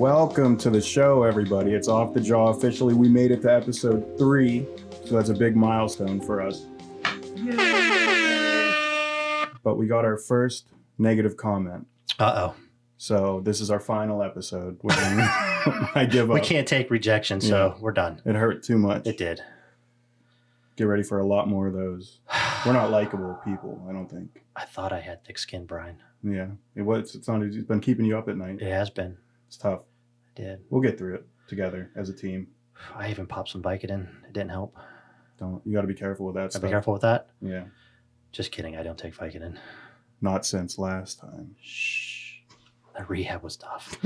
Welcome to the show, everybody. It's Off the Jaw officially. We made it to episode 3, so that's a big milestone for us. Yay! But we got our first negative comment. Uh-oh. So this is our final episode. I give up. We can't take rejection, so we're done. It hurt too much. It did. Get ready for a lot more of those. We're not likable people, I don't think. I thought I had thick skin, Brian. Yeah. It's been keeping you up at night. It has been. It's tough. It did. We'll get through it together as a team. I even popped some Vicodin. It didn't help. You got to be careful with that stuff. Be careful with that? Yeah. Just kidding. I don't take Vicodin. Not since last time. Shh. The rehab was tough.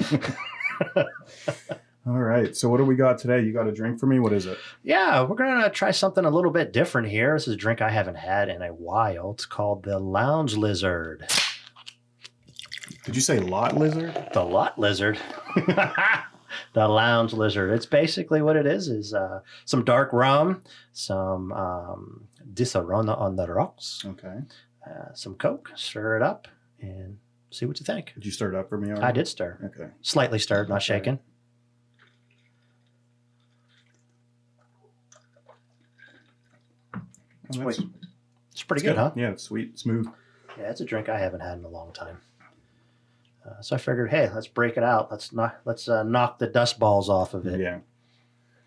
All right. So what do we got today? You got a drink for me? What is it? Yeah, we're going to try something a little bit different here. This is a drink I haven't had in a while. It's called the Lounge Lizard. Did you say lot lizard? The Lot Lizard. The Lounge Lizard. It's basically what it is some dark rum, some Disarona on the rocks. Okay. Some Coke. Stir it up and see what you think. Did you stir it up for me already? I did stir. Okay. Slightly stirred, not shaken. Oh, it's pretty good, huh? Yeah, it's sweet, smooth. Yeah, it's a drink I haven't had in a long time. So I figured, hey, let's break it out. Let's knock the dust balls off of it. Yeah,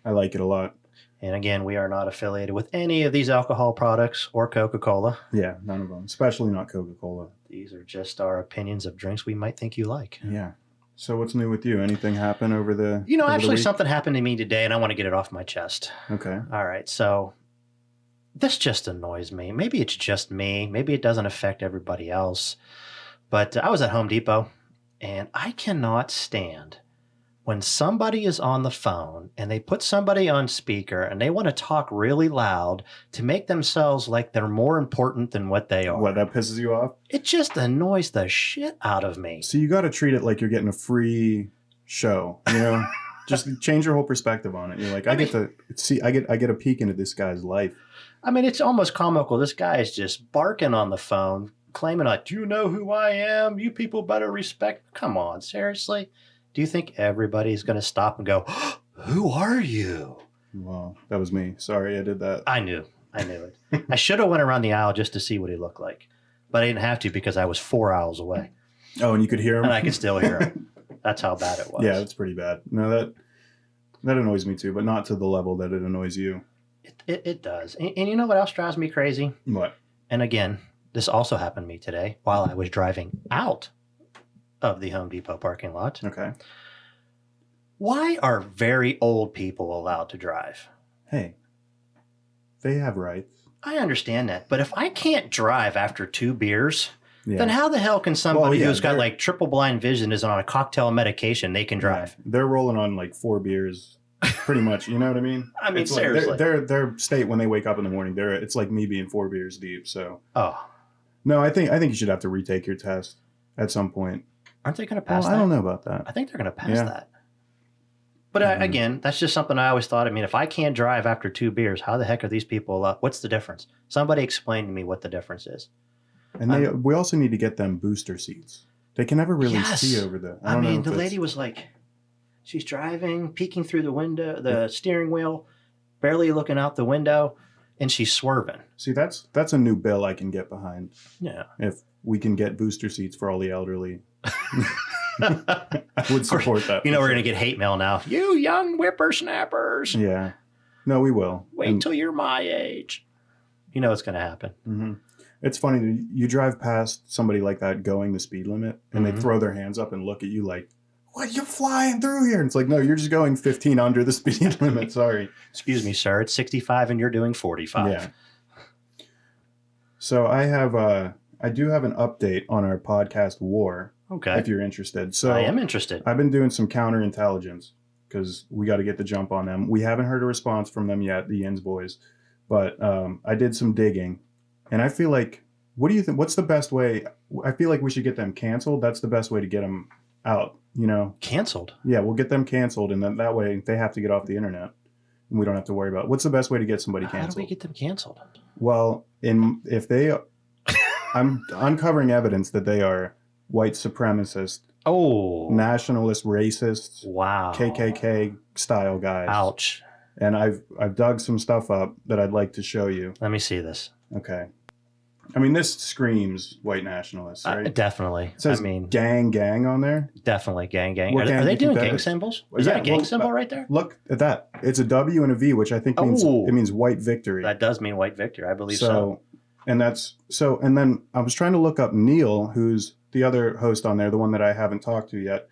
I like it a lot. And again, we are not affiliated with any of these alcohol products or Coca-Cola. Yeah, none of them, especially not Coca-Cola. These are just our opinions of drinks we might think you like. Yeah. So what's new with you? Anything happen over the actually week? Something happened to me today and I want to get it off my chest. Okay. All right. So this just annoys me. Maybe it's just me. Maybe it doesn't affect everybody else. But I was at Home Depot and I cannot stand when somebody is on the phone and they put somebody on speaker and they want to talk really loud to make themselves like they're more important than what they are. What, that pisses you off? It just annoys the shit out of me. So you got to treat it like you're getting a free show, you know? Just change your whole perspective on it. You're like, I get a peek into this guy's life. I mean, it's almost comical. This guy is just barking on the phone, claiming like, do you know who I am? You people better respect. Come on, seriously? Do you think everybody's going to stop and go, who are you? Well, that was me. Sorry, I did that. I knew it. I should have went around the aisle just to see what he looked like. But I didn't have to because I was 4 aisles away. Oh, and you could hear him? And I could still hear him. That's how bad it was. Yeah, it's pretty bad. No, that annoys me too, but not to the level that it annoys you. It does. And you know what else drives me crazy? What? And again, this also happened to me today while I was driving out of the Home Depot parking lot. Okay. Why are very old people allowed to drive? Hey, they have rights. I understand that. But if I can't drive after 2 beers, then how the hell can somebody who's got like triple blind vision is on a cocktail medication, they can drive? Yeah, they're rolling on like 4 beers pretty much. You know what I mean? I mean, it's seriously. Like their state when they wake up in the morning, it's like me being 4 beers deep. So no, I think you should have to retake your test at some point. Aren't they going to pass that? I don't know about that. I think they're going to pass that. But again, that's just something I always thought. I mean, if I can't drive after 2 beers, how the heck are these people up? What's the difference? Somebody explain to me what the difference is. And we also need to get them booster seats. They can never really see over the... I mean, the lady was like, she's driving, peeking through the window, the steering wheel, barely looking out the window, and she's swerving. See, that's a new bill I can get behind. Yeah. If we can get booster seats for all the elderly. I would support that. You know, we're going to get hate mail now. You young whippersnappers. Yeah. No, we will. Wait till you're my age. You know it's going to happen. Mm-hmm. It's funny. You drive past somebody like that going the speed limit, and they throw their hands up and look at you like, what, you're flying through here? And it's like, no, you're just going 15 under the speed limit. Sorry. Excuse me, sir. It's 65 and you're doing 45. Yeah. So I do have an update on our podcast war. Okay. If you're interested. So I am interested. I've been doing some counterintelligence because we got to get the jump on them. We haven't heard a response from them yet, the Yins boys, but I did some digging, and I feel like, what do you think? What's the best way? I feel like we should get them canceled. That's the best way to get them out. You know, canceled. Yeah, we'll get them canceled, and then that way they have to get off the internet, and we don't have to worry about it. What's the best way to get somebody canceled. How do we get them canceled? Well, I'm uncovering evidence that they are white supremacist Oh, nationalist, racist, wow. KKK style guys. Ouch. And I've dug some stuff up that I'd like to show you. Let me see this. Okay. I mean, this screams white nationalists, right? Definitely. It says I mean, gang on there. definitely gang. What gang Are do they you think doing that gang is? symbols? Well, Is yeah, that a gang well, symbol right there? Look at that. It's a W and a V, which I think means Oh. it means white victory. That does mean white victory. I believe so. And then I was trying to look up Neil, who's the other host on there, the one that I haven't talked to yet.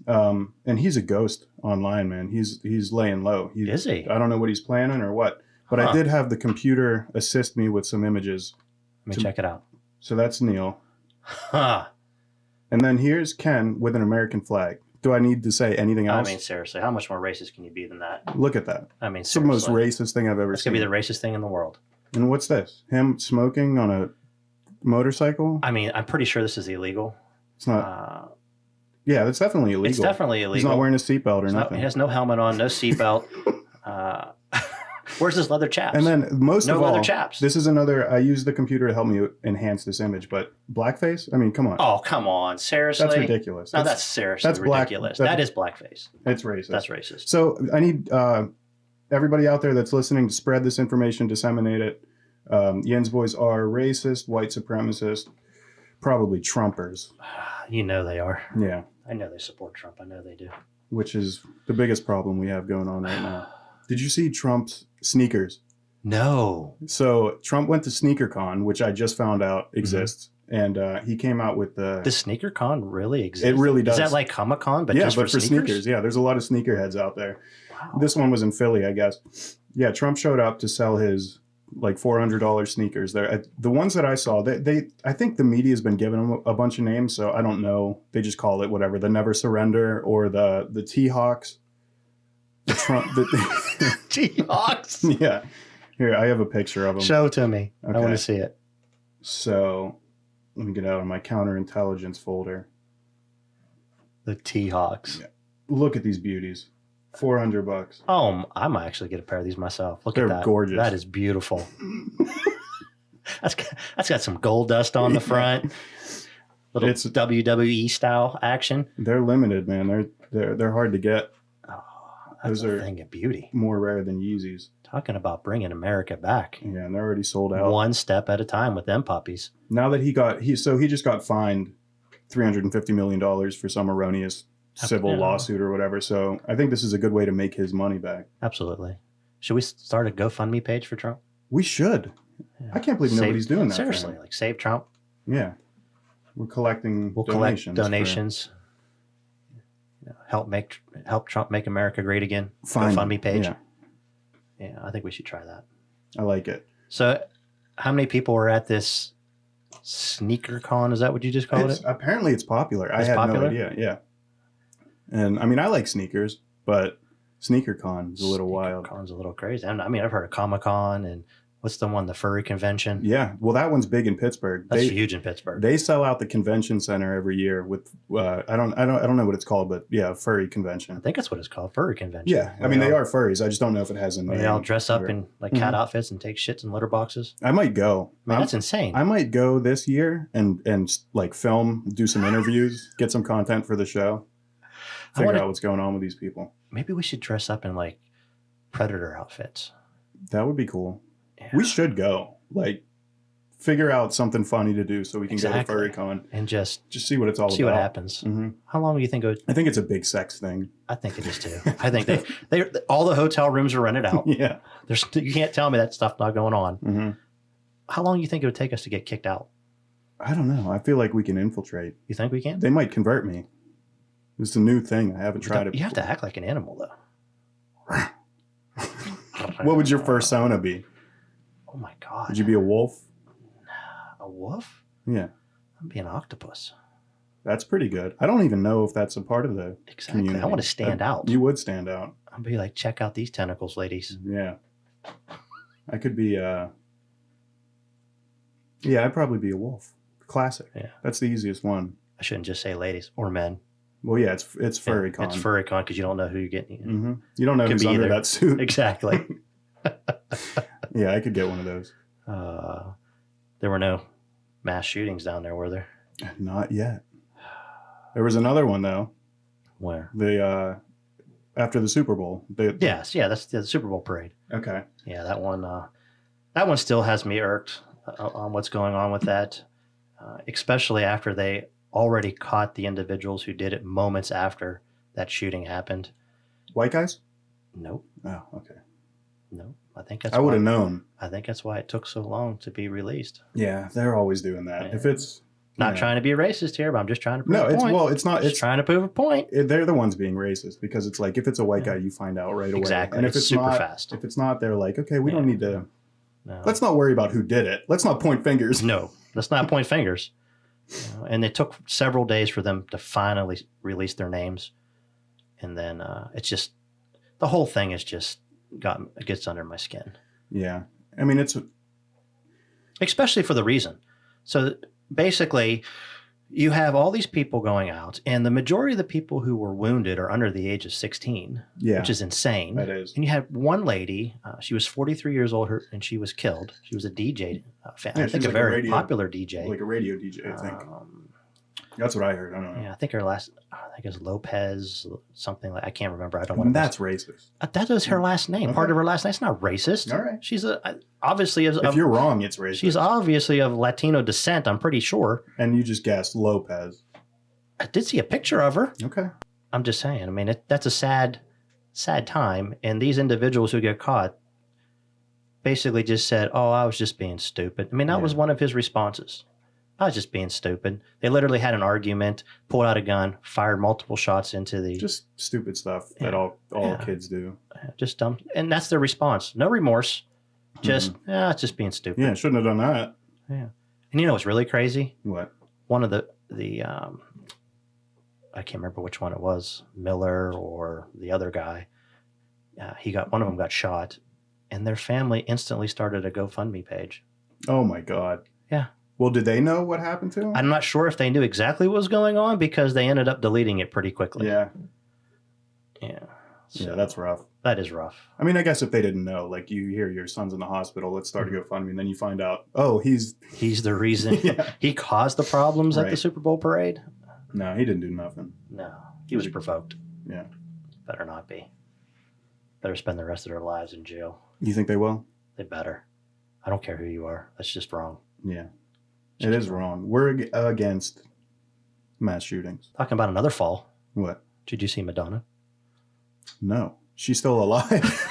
And he's a ghost online, man. He's laying low. Is he? I don't know what he's planning or what, but I did have the computer assist me with some images. Let me check it out. So that's Neil. Huh. And then here's Ken with an American flag. Do I need to say anything else? I mean, seriously, how much more racist can you be than that? Look at that. I mean, It's the most racist thing I've ever It's seen. going to be the racist thing in the world. And what's this? Him smoking on a motorcycle? I mean, I'm pretty sure this is illegal. It's not. Yeah, it's definitely illegal. It's definitely illegal. He's not wearing a seatbelt or nothing. He has no helmet on, no seatbelt. Where's his leather chaps? And then most of all, leather chaps. This is another. I used the computer to help me enhance this image, but blackface. I mean, come on. Oh, come on, seriously. That's ridiculous. No, that's seriously ridiculous. That is blackface. It's racist. That's racist. So I need everybody out there that's listening to spread this information, disseminate it. Yen's boys are racist, white supremacist, probably Trumpers. You know they are. Yeah. I know they support Trump. I know they do. Which is the biggest problem we have going on right now. Did you see Trump's sneakers? No. So Trump went to SneakerCon, which I just found out exists, and he came out with the. Does SneakerCon really exist? It really does. Is that like Comic-Con, but yeah, just but for sneakers? Yeah, there's a lot of sneakerheads out there. Wow. This one was in Philly, I guess. Yeah, Trump showed up to sell his like $400 sneakers. There, the ones that I saw, I think the media has been giving them a bunch of names, so I don't know. They just call it whatever, the Never Surrender or the T-Hawks. The Trump, T-Hawks. Yeah. Here, I have a picture of them. Show to me. Okay. I want to see it. So, let me get out of my counterintelligence folder. The T-Hawks. Yeah. Look at these beauties. $400. Oh, I might actually get a pair of these myself. Look They're at that. gorgeous. That is beautiful. that's got some gold dust on the front. Little It's WWE style action. They're limited, man. They're hard to get. Oh, that's a thing of beauty. More rare than Yeezys. Talking about bringing America back. Yeah, and they're already sold out. One step at a time with them puppies. Now that he just got fined $350 million for some erroneous civil lawsuit or whatever. So I think this is a good way to make his money back. Absolutely. Should we start a GoFundMe page for Trump? We should. Yeah. I can't believe nobody's doing that. Seriously, like save Trump. Yeah. We'll collect donations. Help Trump make America great again. GoFundMe page. Yeah, I think we should try that. I like it. So, how many people were at this SneakerCon? Is that what you just called it? Apparently, it's popular. I had no idea. Yeah. And I mean, I like sneakers, but SneakerCon is a little wild. SneakerCon's a little crazy. I mean, I've heard of Comic-Con and what's the one, the furry convention? Yeah, well, that one's big in Pittsburgh. That's huge in Pittsburgh. They sell out the convention center every year with I don't know what it's called, but yeah, furry convention. I think that's what it's called, furry convention. Yeah, I mean they are furries. I just don't know if it has a name. They all dress up in like cat outfits and take shits in litter boxes. I might go. I mean, that's insane. I might go this year and like film, do some interviews, get some content for the show. Figure out what's going on with these people. Maybe we should dress up in like predator outfits. That would be cool. Yeah. We should go. Like, figure out something funny to do so we can go to FurryCon and just see what it's all about. See what happens. Mm-hmm. How long do you think it would? I think it's a big sex thing. I think it is too. I think they all the hotel rooms are rented out. Yeah, you can't tell me that stuff not going on. Mm-hmm. How long do you think it would take us to get kicked out? I don't know. I feel like we can infiltrate. You think we can? They might convert me. It's a new thing. I haven't tried it. You have to act like an animal though. What would your persona be? Oh my God. Would you be a wolf? A wolf? Yeah. I'd be an octopus. That's pretty good. I don't even know if that's a part of the community. I want to stand out. You would stand out. I'd be like, check out these tentacles, ladies. Yeah. I could be yeah, I'd probably be a wolf. Classic. Yeah. That's the easiest one. I shouldn't just say ladies or men. Well, yeah, it's FurryCon. It's FurryCon because you don't know who you're getting. Mm-hmm. You don't know who's under that suit. Exactly. Yeah, I could get one of those. There were no mass shootings down there, were there? Not yet. There was another one though. Where? The after the Super Bowl. Yes, yeah, that's the Super Bowl parade. Okay. Yeah, that one. That one still has me irked on what's going on with that, especially after they already caught the individuals who did it moments after that shooting happened. White guys? Nope. Oh, okay. No, I think that's. I would have known. I think that's why it took so long to be released. Yeah, they're always doing that. Yeah. If it's not trying to be racist here, but I'm just trying to prove no, a it's point. well, it's not. Just It's trying to prove a point. they're the ones being racist because it's like if it's a white guy, you find out right away. Exactly. And if it's super not, fast. if it's not, they're like, okay, we don't need to. No. Let's not worry about who did it. Let's not point fingers. No, let's not point fingers. And it took several days for them to finally release their names, and then it's just the whole thing is just gets under my skin. Yeah, I mean it's especially for the reason. So basically, you have all these people going out, and the majority of the people who were wounded are under the age of 16, which is insane. That is. And you had one lady, she was 43 years old, and she was killed. She was a DJ fan. Yeah, I think like a very popular DJ. Like a radio DJ, I think. That's what I heard. I don't know. Yeah, I think her last, I think it was Lopez, something like, I can't remember. I don't know. That's racist. That is her last name. Okay. Part of her last name. It's not racist. All right. She's obviously if you're wrong, it's racist. She's obviously of Latino descent. I'm pretty sure. And you just guessed Lopez. I did see a picture of her. Okay. I'm just saying. I mean, that's a sad time. And these individuals who get caught basically just said, "Oh, I was just being stupid." I mean, that was one of his responses. I was just being stupid. They literally had an argument, pulled out a gun, fired multiple shots into the... Just stupid stuff that all kids do. Just dumb. And that's their response. No remorse. Just, it's just being stupid. Yeah, shouldn't have done that. Yeah. And you know what's really crazy? What? One of the I can't remember which one it was, Miller or the other guy. One of them got shot, and their family instantly started a GoFundMe page. Oh my God. Yeah. Well, did they know what happened to him? I'm not sure if they knew exactly what was going on because they ended up deleting it pretty quickly. Yeah. Yeah. So, yeah, that's rough. That is rough. I mean, I guess if they didn't know, like you hear your son's in the hospital, let's start a GoFundMe, and then you find out, oh, he's the reason. Yeah. He caused the problems at the Super Bowl parade. No, he didn't do nothing. No, he was provoked. Yeah. Better not be. Better spend the rest of their lives in jail. You think they will? They better. I don't care who you are. That's just wrong. Yeah. It is wrong. We're against mass shootings. Talking about another fall. What? Did you see Madonna? No. She's still alive.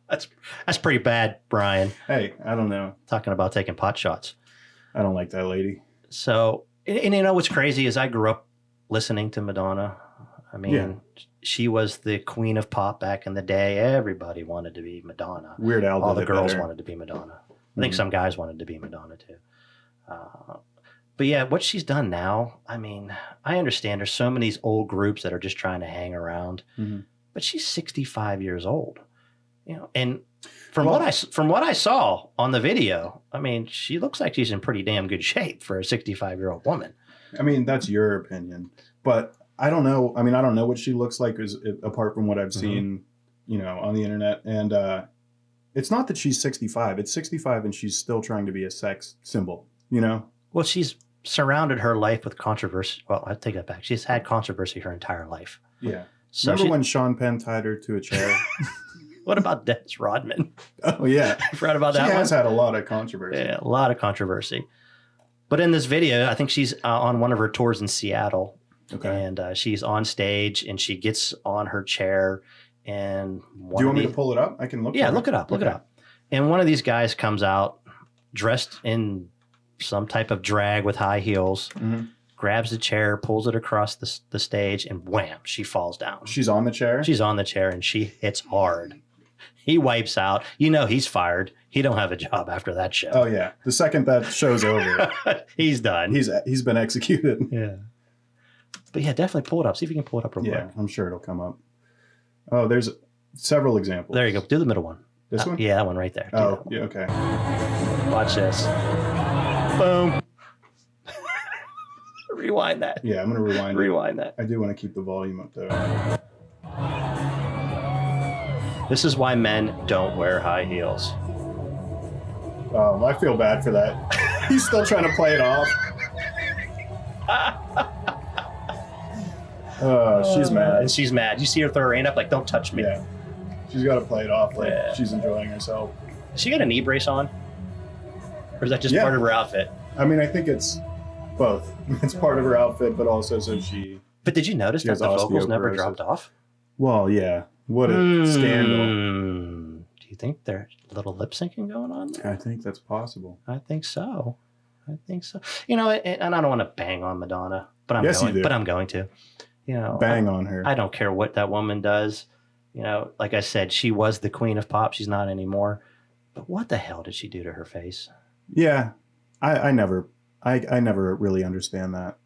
That's pretty bad, Brian. Hey, I don't know. Talking about taking pot shots. I don't like that lady. So, and you know what's crazy is I grew up listening to Madonna. I mean, she was the queen of pop back in the day. Everybody wanted to be Madonna. Weird Al. All the girls wanted to be Madonna. I think some guys wanted to be Madonna too. But yeah, what she's done now, I mean, I understand there's so many old groups that are just trying to hang around, but she's 65 years old, you know, and from what I saw on the video, I mean, she looks like she's in pretty damn good shape for a 65-year-old woman. I mean, that's your opinion, but I don't know. I mean, I don't know what she looks like apart from what I've seen, you know, on the internet. And it's not that she's 65. It's 65 and she's still trying to be a sex symbol, you know? Well, she's surrounded her life with controversy. Well, I take that back. She's had controversy her entire life. Yeah. So remember when Sean Penn tied her to a chair? What about Dennis Rodman? Oh, yeah. I forgot about that one. She has had a lot of controversy. Yeah, a lot of controversy. But in this video, I think she's on one of her tours in Seattle. Okay. And she's on stage and she gets on her chair. And do you want me to pull it up? I can look. Yeah, look it up. Look it up. And one of these guys comes out dressed in some type of drag with high heels, grabs the chair, pulls it across the stage, and wham, she falls down. She's on the chair? She's on the chair, and she hits hard. He wipes out. You know he's fired. He don't have a job after that show. Oh, yeah. The second that show's over. He's done. He's been executed. Yeah. But yeah, definitely pull it up. See if you can pull it up real quick. Yeah, I'm sure it'll come up. Oh, there's several examples. There you go. Do the middle one. This one? Yeah, that one right there. Oh, yeah, okay. Watch this. Boom. Rewind that. Yeah, I'm going to rewind it. Rewind that. I do want to keep the volume up, though. This is why men don't wear high heels. I feel bad for that. He's still trying to play it off. She's mad. And she's mad. You see her throw her hand up like, don't touch me. Yeah. She's got to play it off like Yeah. she's enjoying herself. Does she got a knee brace on? Or is that just Yeah. part of her outfit? I mean, I think it's both. It's part of her outfit, but also so she... But did you notice She that has the vocals never osteoporosis. dropped off? Well, yeah. What a scandal. Do you think there's a little lip syncing going on there? I think that's possible. I think so. You know, and I don't want to bang on Madonna, but Yes, you do. I'm going to. You know, Bang on her. I don't care what that woman does. You know, like I said, she was the queen of pop. She's not anymore. But what the hell did she do to her face? Yeah. I never really understand that.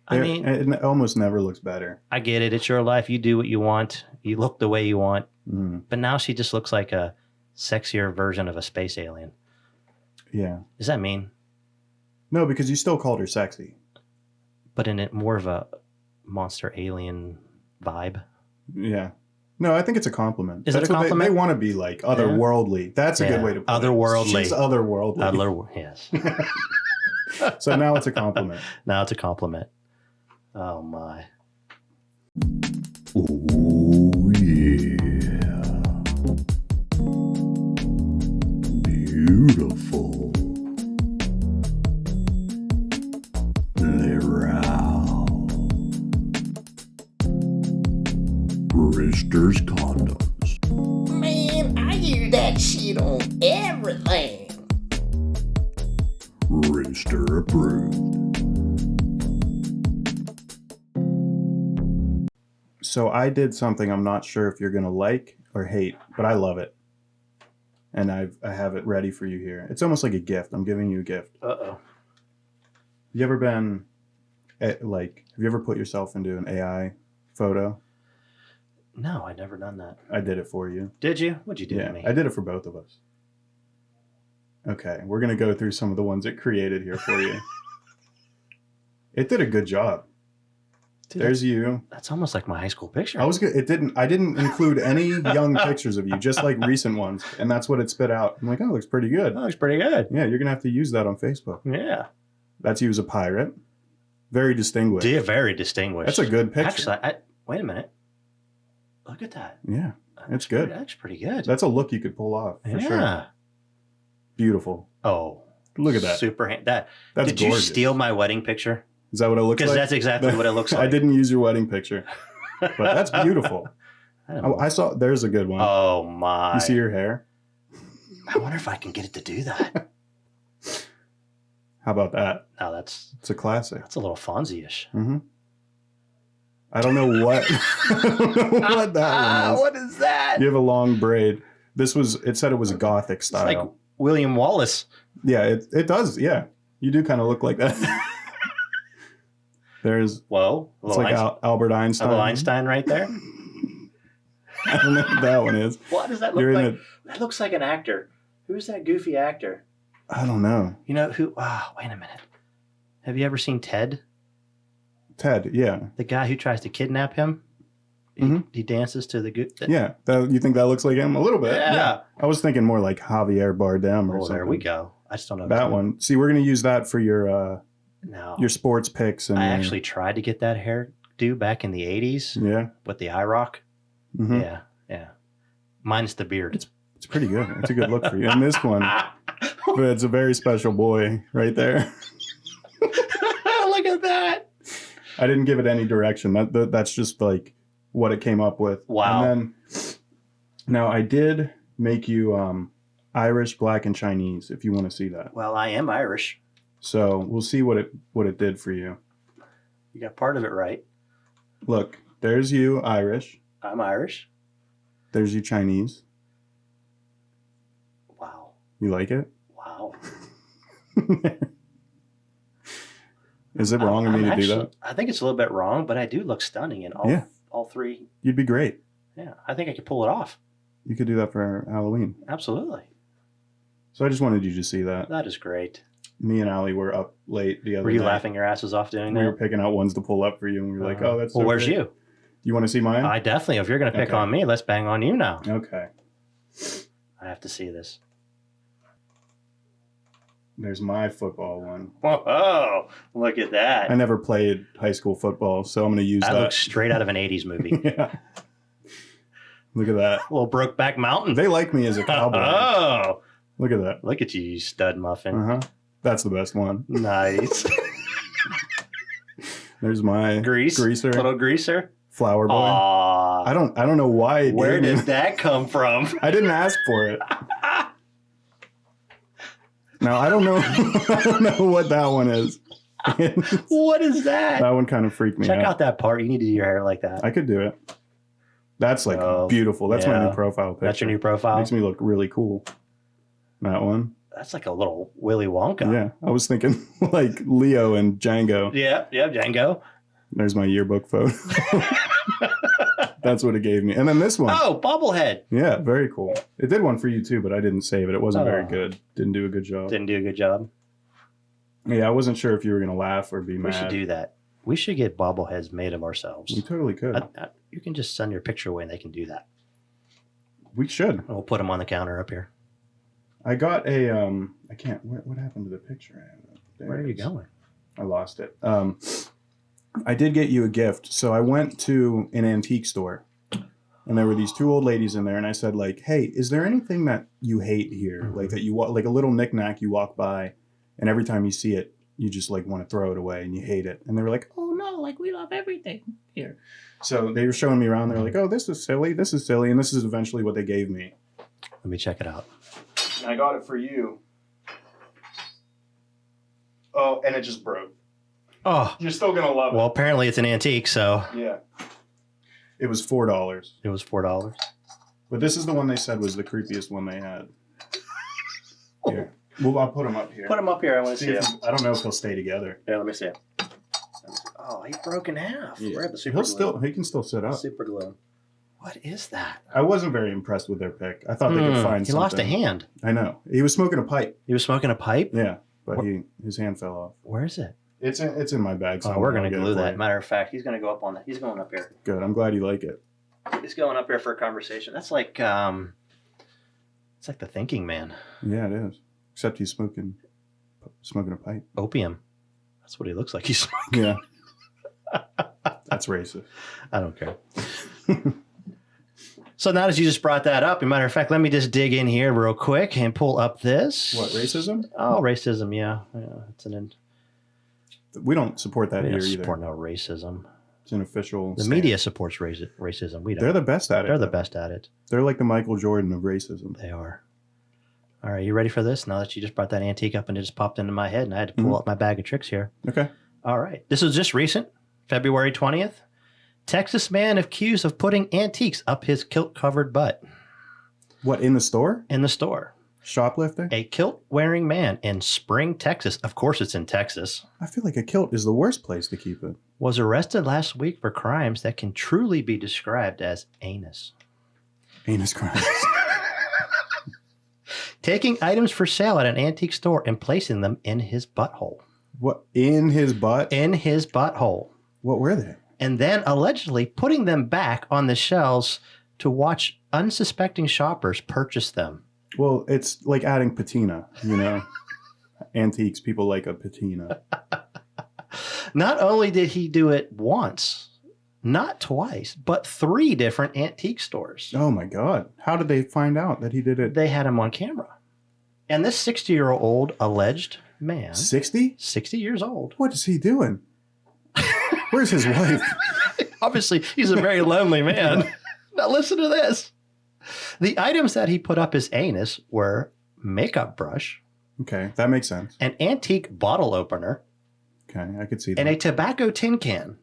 I mean, it almost never looks better. I get it. It's your life. You do what you want. You look the way you want. Mm. But now she just looks like a sexier version of a space alien. Yeah. Does that mean? No, because you still called her sexy. But in it more of a monster alien vibe. Yeah. No, I think it's a compliment. Is it a compliment? They want to be like otherworldly. That's a good way to put otherworldly. it. She's otherworldly. Yes. So now it's a compliment. Now it's a compliment. Oh my. Oh yeah. Beautiful. Brewster's condoms. Man, I use that shit on everything. Rooster approved. So I did something I'm not sure if you're gonna like or hate, but I love it, and I have it ready for you here. It's almost like a gift. I'm giving you a gift. Uh-oh. You ever been have you ever put yourself into an AI photo? No, I'd never done that. I did it for you. Did you? What'd you do Yeah, to me? I did it for both of us. Okay, we're gonna go through some of the ones it created here for you. It did a good job. Dude, There's you. That's almost like my high school picture. I was good. I didn't include any young pictures of you, just like recent ones, and that's what it spit out. I'm like, oh, it looks pretty good. That looks pretty good. Yeah, you're gonna have to use that on Facebook. Yeah. That's you as a pirate. Very distinguished. Very distinguished. That's a good picture. Actually, wait a minute. Look at that. Yeah, it's good. That's pretty good. That's a look you could pull off for yeah. sure. Beautiful. Oh, Look at that. That's did gorgeous. you steal my wedding picture? Is that what it looks like? Because that's exactly what it looks like. I didn't use your wedding picture, but that's beautiful. I saw. There's a good one. Oh my! You see your hair? I wonder if I can get it to do that. How about that? No, it's a classic. That's a little Fonzie-ish. Mm-hmm. I don't know what what that one is. What is that? You have a long braid. It said it was a Gothic style. It's like William Wallace. Yeah, it does. Yeah, you do kind of look like that. There's it's like Albert Einstein. A little Einstein right there. I don't know what that one is. What does that look like? That looks like an actor. Who's that goofy actor? I don't know. You know who? Wait a minute. Have you ever seen Ted? Ted, yeah. The guy who tries to kidnap him. He dances to the good. Yeah, you think that looks like him a little bit? Yeah. I was thinking more like Javier Bardem or something. There we go. I just don't know that one. See, we're gonna use that for your sports picks. And I actually tried to get that hairdo back in the 80s. Yeah. With the eye rock. Mm-hmm. Yeah. Minus the beard. It's pretty good. It's a good look for you. And this one, but it's a very special boy right there. Look at that. I didn't give it any direction. That's just like what it came up with. Wow. And then now I did make you Irish, Black, and Chinese if you want to see that. Well, I am Irish. So we'll see what it did for you. You got part of it right. Look, there's you Irish. I'm Irish. There's you Chinese. Wow. You like it? Wow. Is it wrong of me to do that? I think it's a little bit wrong, but I do look stunning in all three. You'd be great. Yeah, I think I could pull it off. You could do that for Halloween. Absolutely. So I just wanted you to see that. That is great. Me and Allie were up late the other day. Were you laughing your asses off doing that? We were picking out ones to pull up for you, and we were like, oh, that's so where's great. you? You want to see mine? I definitely. If you're going to pick on me, let's bang on you now. Okay. I have to see this. There's my football one. Whoa, look at that. I never played high school football, so I'm going to use That that. looks straight out of an 80s movie. Yeah. Look at that. A little Brokeback Mountain. They like me as a cowboy. Oh, Look at that. look at you, you stud muffin. Uh-huh. That's the best one. Nice. There's my greaser. Little greaser. Flower boy. Aww. I don't know why it Where gave me- did that come from? I didn't ask for it. Now I don't know I don't know what that one is. What is that? That one kind of freaked me Check out. out that part. You need to do your hair like that. I could do it. That's like Oh, beautiful. That's my yeah. new profile picture. That's your new profile? Makes me look really cool. That one. That's like a little Willy Wonka. Yeah. I was thinking like Leo and Django. Yeah, Django. There's my yearbook photo. That's what it gave me. And then this one. Oh, bobblehead. Yeah, very cool. It did one for you too, but I didn't save it. It wasn't very Oh. good. Didn't do a good job. Didn't do a good job. Yeah, I wasn't sure if you were going to laugh or be We mad. should do that. We should get bobbleheads made of ourselves. We totally could. You can just send your picture away and they can do that. We should. And we'll put them on the counter up here. I got a I can't what happened to the picture? There Where are it you is. going? I lost it. I did get you a gift. So I went to an antique store and there were these two old ladies in there and I said like, "Hey, is there anything that you hate here? Mhm. Like that you like a little knickknack you walk by and every time you see it, you just like want to throw it away and you hate it." And they were like, "Oh no, like we love everything here." So they were showing me around. They're like, "Oh, this is silly. This is silly." And this is eventually what they gave me. Let me check it out. And I got it for you. Oh, and it just broke. Oh, You're still gonna love well, apparently it's an antique, so it. Yeah. It was $4. it was $4. But this is the one they said was the creepiest one they had. Here. Well, I'll put them up here. Put them up here. I want to see if them. I don't know if he'll stay together. Yeah, let me see it. Oh, he broke in half. Yeah. Where the super glue? He can still sit up. Super glue. What is that? I wasn't very impressed with their pick. I thought they could find He something. lost a hand. I know. He was smoking a pipe. He was smoking a pipe? Yeah, but his hand fell off. Where is it? It's in my bag. Oh, somewhere. we're going I'll to get it glue for that. you. Matter of fact, he's going to go up on that. He's going up here. Good. I'm glad you like it. He's going up here for a conversation. That's like, it's like the thinking man. Yeah, it is. Except he's smoking a pipe. Opium. That's what he looks like. He's smoking. Yeah. That's racist. I don't care. So now that you just brought that up, as a matter of fact, let me just dig in here real quick and pull up this. What, racism? Oh, racism, yeah. It's We don't support that we here don't either. support no racism. It's an official The stand. media supports racism. We don't. They're the best at it. They're the though. best at it. They're like the Michael Jordan of racism. They are. All right, you ready for this? Now that you just brought that antique up and it just popped into my head and I had to pull up my bag of tricks here. Okay. All right. This is just recent, February 20th. Texas man accused of putting antiques up his kilt-covered butt What, in the store? in the store. Shoplifting? A kilt-wearing man in Spring, Texas, of course it's in Texas, I feel like a kilt is the worst place to keep it. was arrested last week for crimes that can truly be described as heinous. Anus crimes. Taking items for sale at an antique store and placing them in his butthole. What, in his butt? In his butthole. What were they? And then allegedly putting them back on the shelves to watch unsuspecting shoppers purchase them. Well, it's like adding patina, you know? Antiques, people like a patina. Not only did he do it once, not twice, but 3 different antique stores. Oh my God. How did they find out that he did it? They had him on camera. And this 60-year-old alleged man, 60? 60 years old. What is he doing? Where's his wife? Obviously, he's a very lonely man. Now listen to this. The items that he put up his anus were makeup brush, Okay, that makes sense. an antique bottle opener, Okay, I could see that. and a tobacco tin can.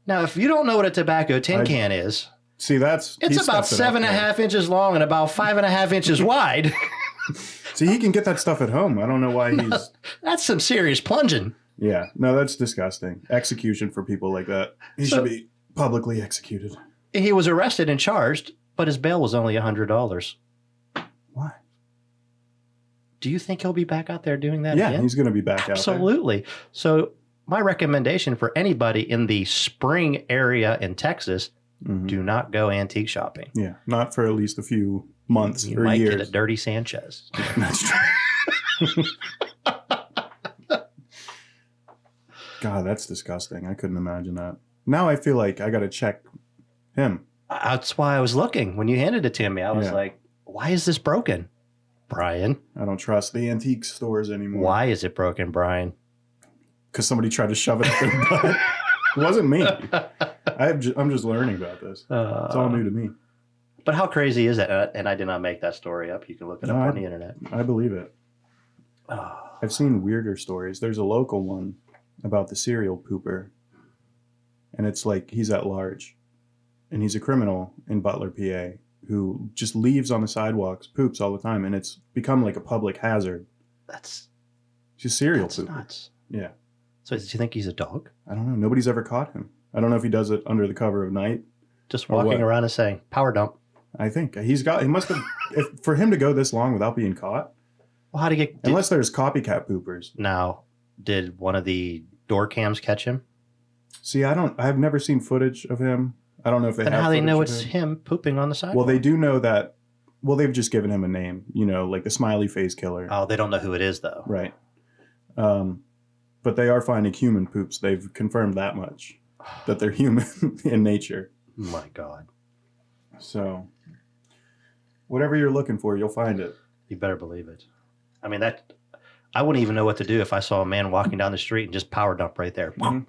Now, if you don't know what a tobacco tin can is, See, it's he about steps it up 7.5 inches long and about 5.5 inches wide. there. See, he can get that stuff at home. I don't know why he's... That's some serious plunging. Yeah, no, that's disgusting. Execution for people like that. He So- should be publicly executed. He was arrested and charged, but his bail was only $100. Why? Do you think he'll be back out there doing that Yeah, again? he's going to be back out there. Absolutely. So my recommendation for anybody in the Spring area in Texas, Mhm. do not go antique shopping. Yeah, not for at least a few months You or might years. get a dirty Sanchez. That's true. God, that's disgusting. I couldn't imagine that. Now I feel like I got to check him. That's why I was looking when you handed it to me. I was Yeah. like, why is this broken, Brian? I don't trust the antique stores anymore. Why is it broken, Brian? Because somebody tried to shove it up their butt. It wasn't me. I'm just learning about this. It's all new to me. But how crazy is that? And I did not make that story up. You can look it up on the internet. I believe it. I've seen weirder stories. There's a local one about the serial pooper. And it's like he's at large. And he's a criminal in Butler, PA, who just leaves on the sidewalks, poops all the time. And it's become like a public hazard. That's He's a serial that's pooper. nuts. Yeah. So do you think he's a dog? I don't know. Nobody's ever caught him. I don't know if he does it under the cover of night. Just Or walking what? around and saying, power dump. I think he must have, for him to go this long without being caught, Well, how to get... unless there's copycat poopers. Now, did one of the door cams catch him? See, I've never seen footage of him. I don't know if they Then have how they footage know of it's him. him pooping on the sidewalk? Well, they do know that. Well, they've just given him a name, like the smiley face killer. Oh, they don't know who it is, though. Right. But they are finding human poops. They've confirmed that much, that they're human in nature. My God. So, whatever you're looking for, you'll find it. You better believe it. I mean, I wouldn't even know what to do if I saw a man walking down the street and just power dump right there. Mhm.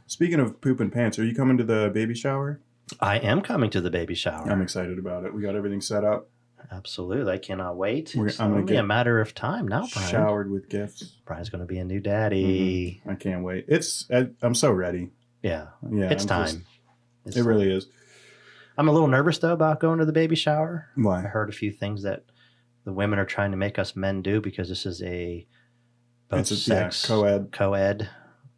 Speaking of poop and pants, are you coming to the baby shower? I am coming to the baby shower. I'm excited about it. We got everything set up. Absolutely. I cannot wait. I'm It's gonna only get a matter of time now, Brian. Showered with gifts. Brian's going to be a new daddy. I can't wait. I'm so ready. Yeah. Yeah, It's I'm time. just- it really is. I'm a little nervous, though, about going to the baby shower. I Why? heard a few things that the women are trying to make us men do because this is both It's sex co-ed.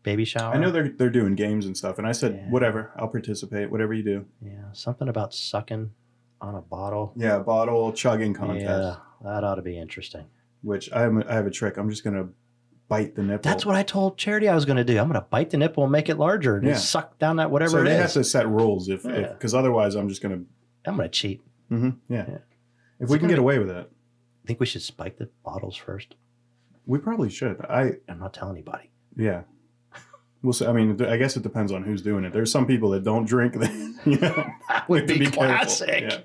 baby shower. I know they're doing games and stuff, and I said, Yeah. whatever, I'll participate, whatever you do. Yeah, something about sucking on a bottle. Yeah, bottle chugging contest, Yeah, that ought to be interesting. which I have a trick. I'm just gonna bite the nipple. That's what I told Charity I was going to do. I'm going to bite the nipple and make it larger and Yeah. suck down that whatever So it they is. have to set rules Yeah. because otherwise I'm just gonna. I'm going to cheat. Yeah. Yeah. If we can get away with it, I think we should spike the bottles first. we probably should. I'm not telling anybody. Yeah. We'll see. I mean, I guess it depends on who's doing it. There's some people that don't drink. That That would to be careful. classic.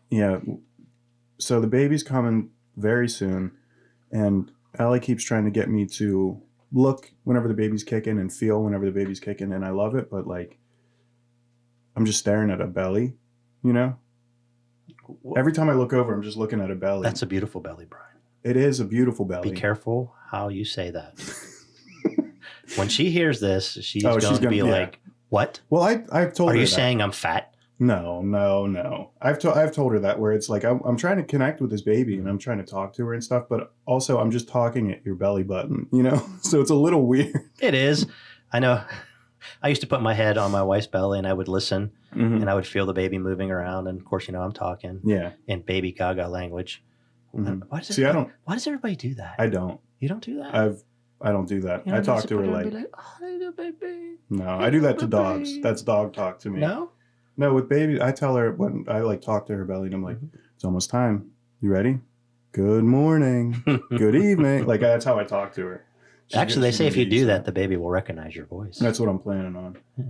Yeah. So the baby's coming very soon, and Allie keeps trying to get me to look whenever the baby's kicking and feel whenever the baby's kicking, and I love it, but like, I'm just staring at a belly, Every time I look over, I'm just looking at a belly. That's a beautiful belly, Brian. It is a beautiful belly. Be careful how you say that. When she hears this, she's going to be like, "What? Well, I've told her. Are you that. saying I'm fat?" No. I've told her that, where it's like I'm trying to connect with this baby and I'm trying to talk to her and stuff, but also I'm just talking at your belly button, So it's a little weird. It is. I know. I used to put my head on my wife's belly and I would listen and I would feel the baby moving around. And of course, I'm talking Yeah. in baby gaga language. Mhm. Why does See, I don't. Why does everybody do that? I don't. You don't do that? I don't do that. You know, I talk just to her put and like be "Oh, little baby." no. I do that to dogs. That's dog talk to me. No? No, with baby, I tell her when I like talk to her belly, and I'm like, it's almost time. You ready? Good morning. Good evening. Like that's how I talk to her. Actually, they She's say if you gonna be do used to that, the baby will recognize your voice. That's what I'm planning on. Yeah.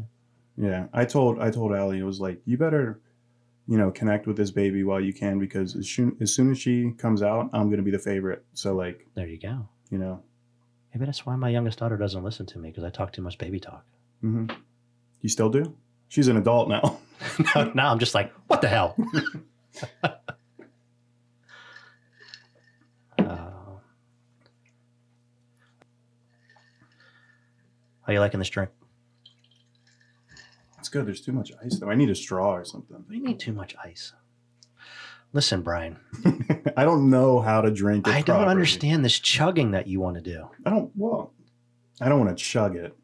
Yeah. I told Allie, it was like, you better, connect with this baby while you can, because as soon as she comes out, I'm going to be the favorite. So like, There you go. mm-hmm. Maybe that's why my youngest daughter doesn't listen to me, because I talk too much baby talk. You still do? She's an adult now. Now I'm just like, what the hell? How you liking this drink? It's good. There's too much ice though. I need a straw or something. What do you mean too much ice? Listen, Brian, I don't know how to drink it I don't properly. understand this chugging that you want to do. I don't want to chug it.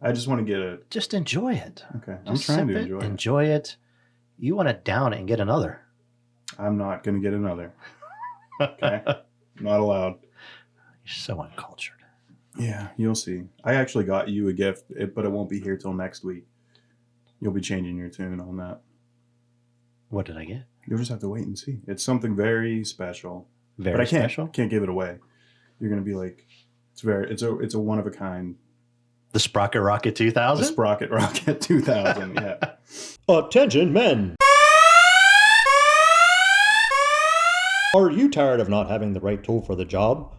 I just want to get it. Just enjoy it. Okay. I'm Just trying sip to it, enjoy it. enjoy it. You want to down it and get another. I'm not going to get another. Okay. Not allowed. You're so uncultured. Yeah, you'll see. I actually got you a gift, but it won't be here till next week. You'll be changing your tune on that. What did I get? You'll just have to wait and see. It's something very special. Very but I can't, special. Can't give it away. You're gonna be like, it's a one of a kind. The Sprocket Rocket The 2000? Sprocket Rocket 2000. Yeah. Attention, men! Are you tired of not having the right tool for the job?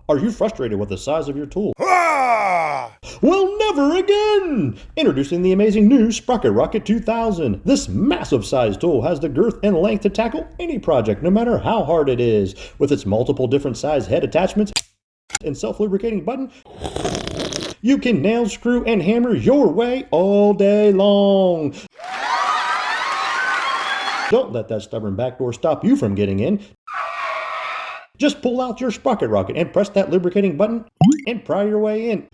Are you frustrated with the size of your tool? Well, never again! Introducing the amazing new Sprocket Rocket 2000. This massive size tool has the girth and length to tackle any project, no matter how hard it is. With its multiple different size head attachments and self-lubricating button, you can nail, screw, and hammer your way all day long. Don't let that stubborn back door stop you from getting in. Just pull out your Sprocket Rocket and press that lubricating button and pry your way in.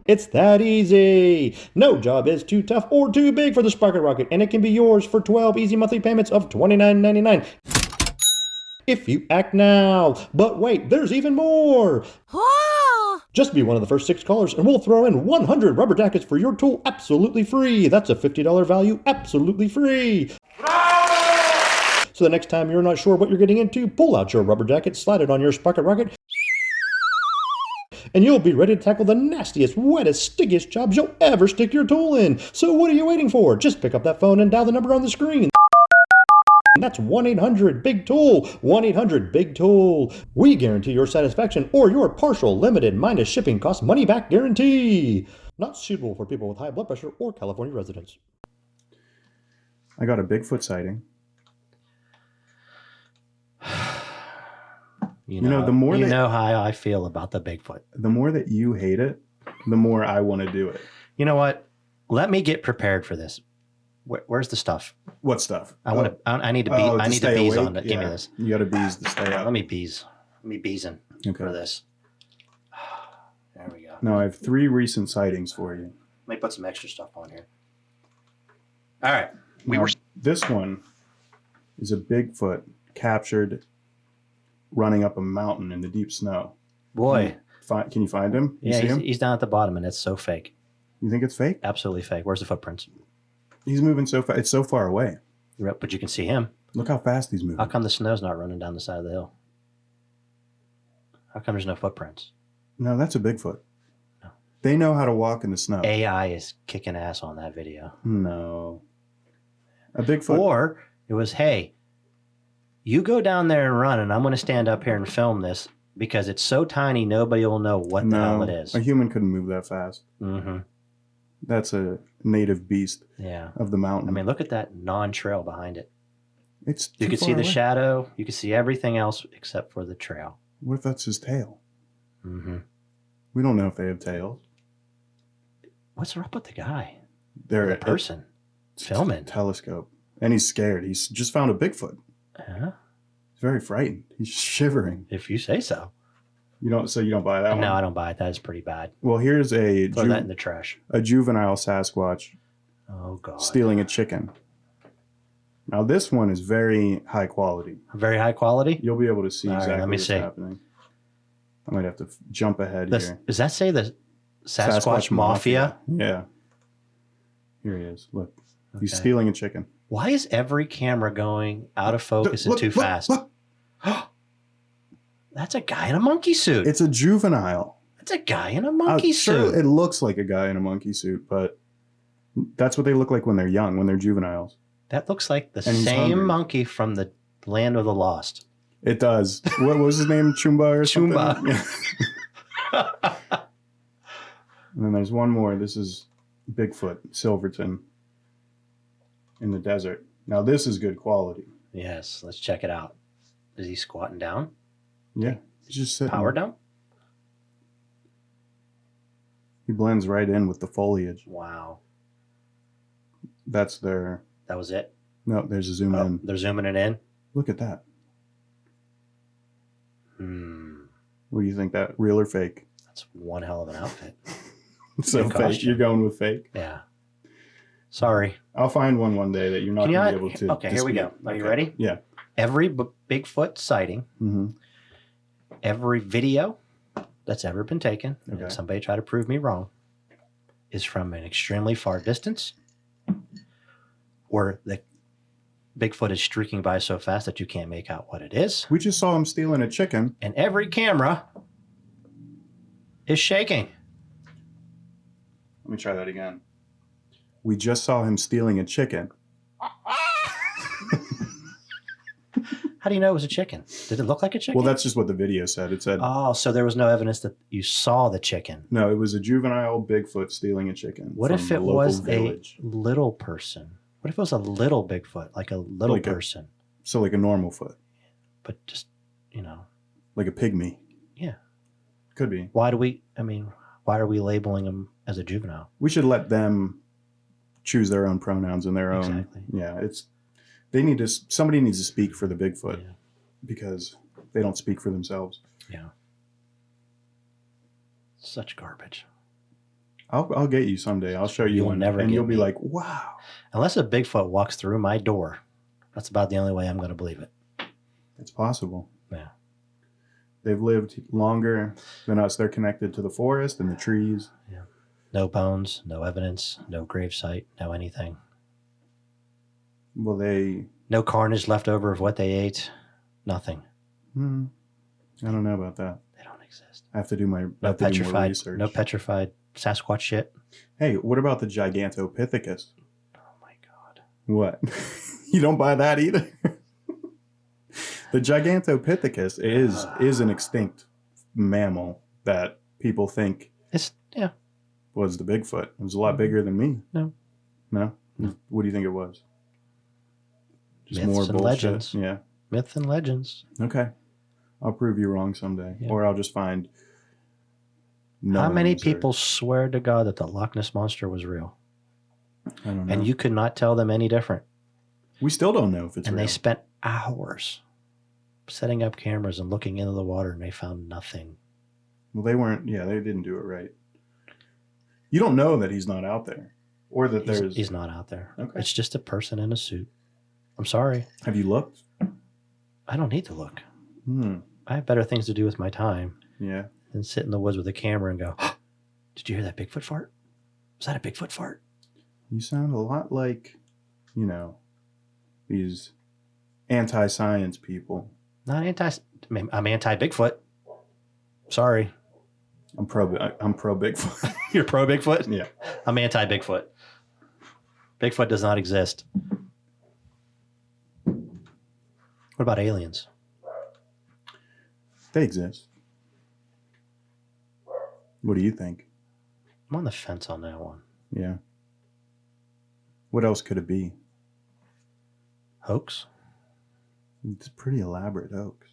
It's that easy. No job is too tough or too big for the Sprocket Rocket, and it can be yours for 12 easy monthly payments of $29.99. If you act now. But wait, there's even more. Just be one of the first 6 callers and we'll throw in 100 rubber jackets for your tool absolutely free. That's a $50 value absolutely free. So the next time you're not sure what you're getting into, pull out your rubber jacket, slide it on your Sprocket Rocket, and you'll be ready to tackle the nastiest, wettest, stickiest jobs you'll ever stick your tool in. So what are you waiting for? Just pick up that phone and dial the number on the screen. That's 1-800-BIG-TOOL. 1-800-BIG-TOOL. We guarantee your satisfaction or your partial, limited, minus shipping cost money back guarantee. Not suitable for people with high blood pressure or California residents. I got a Bigfoot sighting. You know, the more you that, know how I feel about the Bigfoot. the more that you hate it, the more I want to do it. You know what? Let me get prepared for this. Where's the stuff? What stuff? I want to. I need to be. I need to stay bees awake? on it. Give me Yeah. this. You got to bees to stay up. Let me bees. Let me bees in Okay. for this. There we go. No, I have 3 recent sightings for you. Let me put some extra stuff on here. All right. Now, this one is a Bigfoot captured running up a mountain in the deep snow. Boy. Can you find him? You Yeah, see him? he's down at the bottom, and it's so fake. You think it's fake? Absolutely fake. Where's the footprints? He's moving so fast. It's so far away. Yep, but you can see him. Look how fast he's moving. How come the snow's not running down the side of the hill? How come there's no footprints? No, that's a Bigfoot. No. They know how to walk in the snow. AI is kicking ass on that video. No. A Bigfoot. Or it was, hey, you go down there and run, and I'm going to stand up here and film this because it's so tiny, nobody will know what the hell it is. A human couldn't move that fast. Mm-hmm. That's a native beast Yeah. of the mountain. I mean, look at that non-trail behind it. it's You too can see far the away. shadow. You can see everything else except for the trail. What if that's his tail? Mm-hmm. We don't know if they have tails. What's up with the guy? They're The person filming. telescope, and he's scared. He's just found a Bigfoot. Huh? He's very frightened. He's shivering. If you say so. You don't buy that one. No, I don't buy it. That is pretty bad. Well, here's a Throw that in the trash. a juvenile Sasquatch Oh, God. stealing a chicken. Now this one is very high quality. Very high quality? You'll be able to see All right, exactly let me what's see. happening. I might have to jump ahead here. Does that say the Sasquatch Mafia? Yeah. Here he is. Look. He's Okay. stealing a chicken. Why is every camera going out of focus and Look, too look, fast? look. That's a guy in a monkey suit. It's a juvenile. That's a guy in a monkey Sure, suit. it looks like a guy in a monkey suit, but that's what they look like when they're young, when they're juveniles. That looks like the And he's same hungry. monkey from the Land of the Lost. It does. What was his name? Chumba or something? Chumba. Yeah. And then there's one more. This is Bigfoot, Silverton, in the desert. Now this is good quality. Yes, let's check it out. Is he squatting down? Yeah. He's just sitting Power there. down? He blends right in with the foliage. Wow. That's their... That was it? No, there's a zoom Oh, in. they're zooming it in? Look at that. What do you think? That real or fake? That's one hell of an outfit. So Good fake. costume. You're going with fake? Yeah. Sorry. I'll find one day that you're not Can going you to be able to. Okay, here we go. dispute. Are you Okay. ready? Yeah. Every Bigfoot sighting, Mm-hmm. every video that's ever been taken, Okay. and somebody try to prove me wrong, is from an extremely far distance, or Bigfoot is streaking by so fast that you can't make out what it is. We just saw him stealing a chicken. And every camera is shaking. Let me try that again. We just saw him stealing a chicken. How do you know it was a chicken? Did it look like a chicken? Well, that's just what the video said. It said, Oh, so there was no evidence that you saw the chicken. no, it was a juvenile Bigfoot stealing a chicken. What from if the it local was village. a little person? What if it was a little Bigfoot, like a little Like a- person, So like a normal foot, but just, like a pygmy. Yeah. Could be. why are we labeling him as a juvenile? We should let them choose their own pronouns and their own. Exactly. Yeah, somebody needs to speak for the Bigfoot Yeah. because they don't speak for themselves. Yeah. Such garbage. I'll get you someday. I'll show you You'll one, never and get you'll be me. like, wow. Unless a Bigfoot walks through my door, that's about the only way I'm going to believe it. It's possible. Yeah. They've lived longer than us. They're connected to the forest and the trees. No bones, no evidence, no gravesite, no anything. Well, No carnage left over of what they ate. Nothing. I don't know about that. They don't exist. I have to do my No I have to do more petrified. research. No petrified Sasquatch shit. Hey, what about the Gigantopithecus? Oh my god. What? You don't buy that either? The Gigantopithecus is an extinct mammal that people think Yeah. was the Bigfoot. It was a lot bigger than me. No. No? No. What do you think it was? Just Myths more and bullshit. legends. Yeah. Myths and legends. Okay. I'll prove you wrong someday. Yeah. Or I'll just find How many knowings or- people swear to God that the Loch Ness Monster was real? I don't know. And you could not tell them any different. We still don't know if it's And real. they spent hours setting up cameras and looking into the water, and they found nothing. Well, they didn't do it right. You don't know that he's not out there. Or that there's He's not out there. Okay. It's just a person in a suit. I'm sorry. Have you looked? I don't need to look. I have better things to do with my time Yeah. than sit in the woods with a camera and go, did you hear that Bigfoot fart? Was that a Bigfoot fart? You sound a lot like, these anti-science people. Not I'm anti-Bigfoot. Sorry. I'm pro Bigfoot. You're pro Bigfoot? Yeah. I'm anti-Bigfoot. Bigfoot does not exist. What about aliens? They exist. What do you think? I'm on the fence on that one. Yeah. What else could it be? Hoax? It's a pretty elaborate hoax.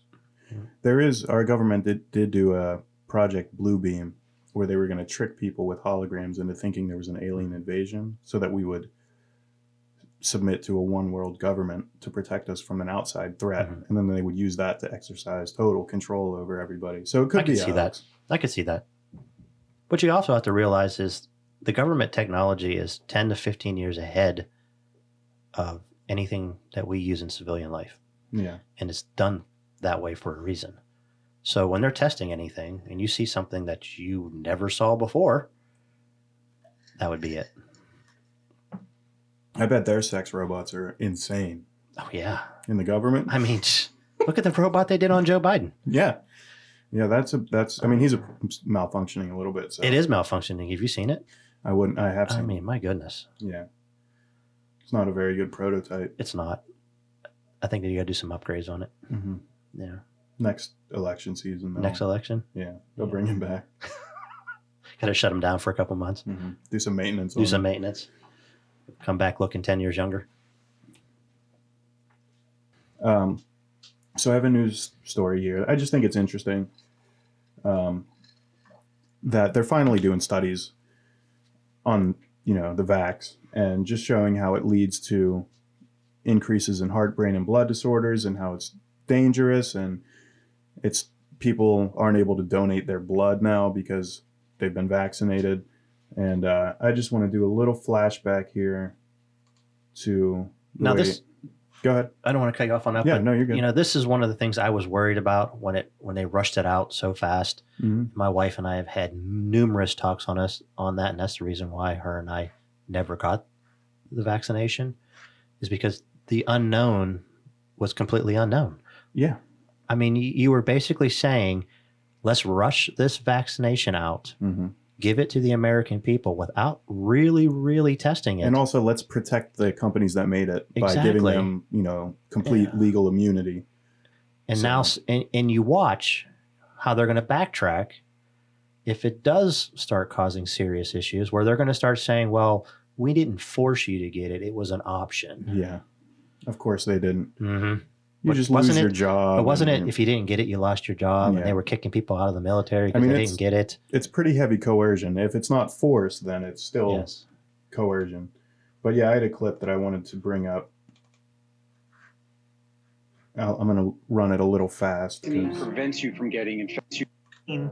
Yeah. Our government did do a Project Bluebeam where they were going to trick people with holograms into thinking there was an alien invasion so that we would submit to a one world government to protect us from an outside threat. Mhm. And then they would use that to exercise total control over everybody. So it could I be could a see that. hoax. I could see that. What you also have to realize is the government technology is 10 to 15 years ahead of anything that we use in civilian life. Yeah. And it's done that way for a reason. So when they're testing anything and you see something that you never saw before, that would be it. I bet their sex robots are insane Oh, yeah. in the government. I mean, look at the robot they did on Joe Biden. Yeah. Yeah, he's malfunctioning a little bit. So It is malfunctioning. Have you seen it? I have seen I mean, my goodness. Yeah. It's not a very good prototype. It's not. I think that you got to do some upgrades on it. Mm-hmm. Yeah. Next election season. Next election. Yeah. They'll Yeah. bring him back. Got to shut him down for a couple months. Mm-hmm. Do some maintenance. Do some maintenance. Come back looking 10 years younger. So I have a news story here. I just think it's interesting that they're finally doing studies on, the vax and just showing how it leads to increases in heart, brain, and blood disorders and how it's dangerous. And people aren't able to donate their blood now because they've been vaccinated. And I just want to do a little flashback here to Now this. Go ahead. I don't want to cut you off on that. Yeah, but, no, you're good. This is one of the things I was worried about when they rushed it out so fast. Mm-hmm. My wife and I have had numerous talks on that, and that's the reason why her and I never got the vaccination, is because the unknown was completely unknown. Yeah. I mean, you were basically saying, let's rush this vaccination out, give it to the American people without really, really testing it. And also, let's protect the companies that made it by giving them, complete legal immunity. And now, and you watch how they're going to backtrack if it does start causing serious issues, where they're going to start saying, well, we didn't force you to get it. It was an option. Yeah. Of course they didn't. Mm-hmm. You just lose your job. But wasn't it, if you didn't get it, you lost your job, and they were kicking people out of the military because they didn't get it? It's pretty heavy coercion. If it's not force, then it's still coercion. But yeah, I had a clip that I wanted to bring up. I'm going to run it a little fast. It prevents you from getting infected.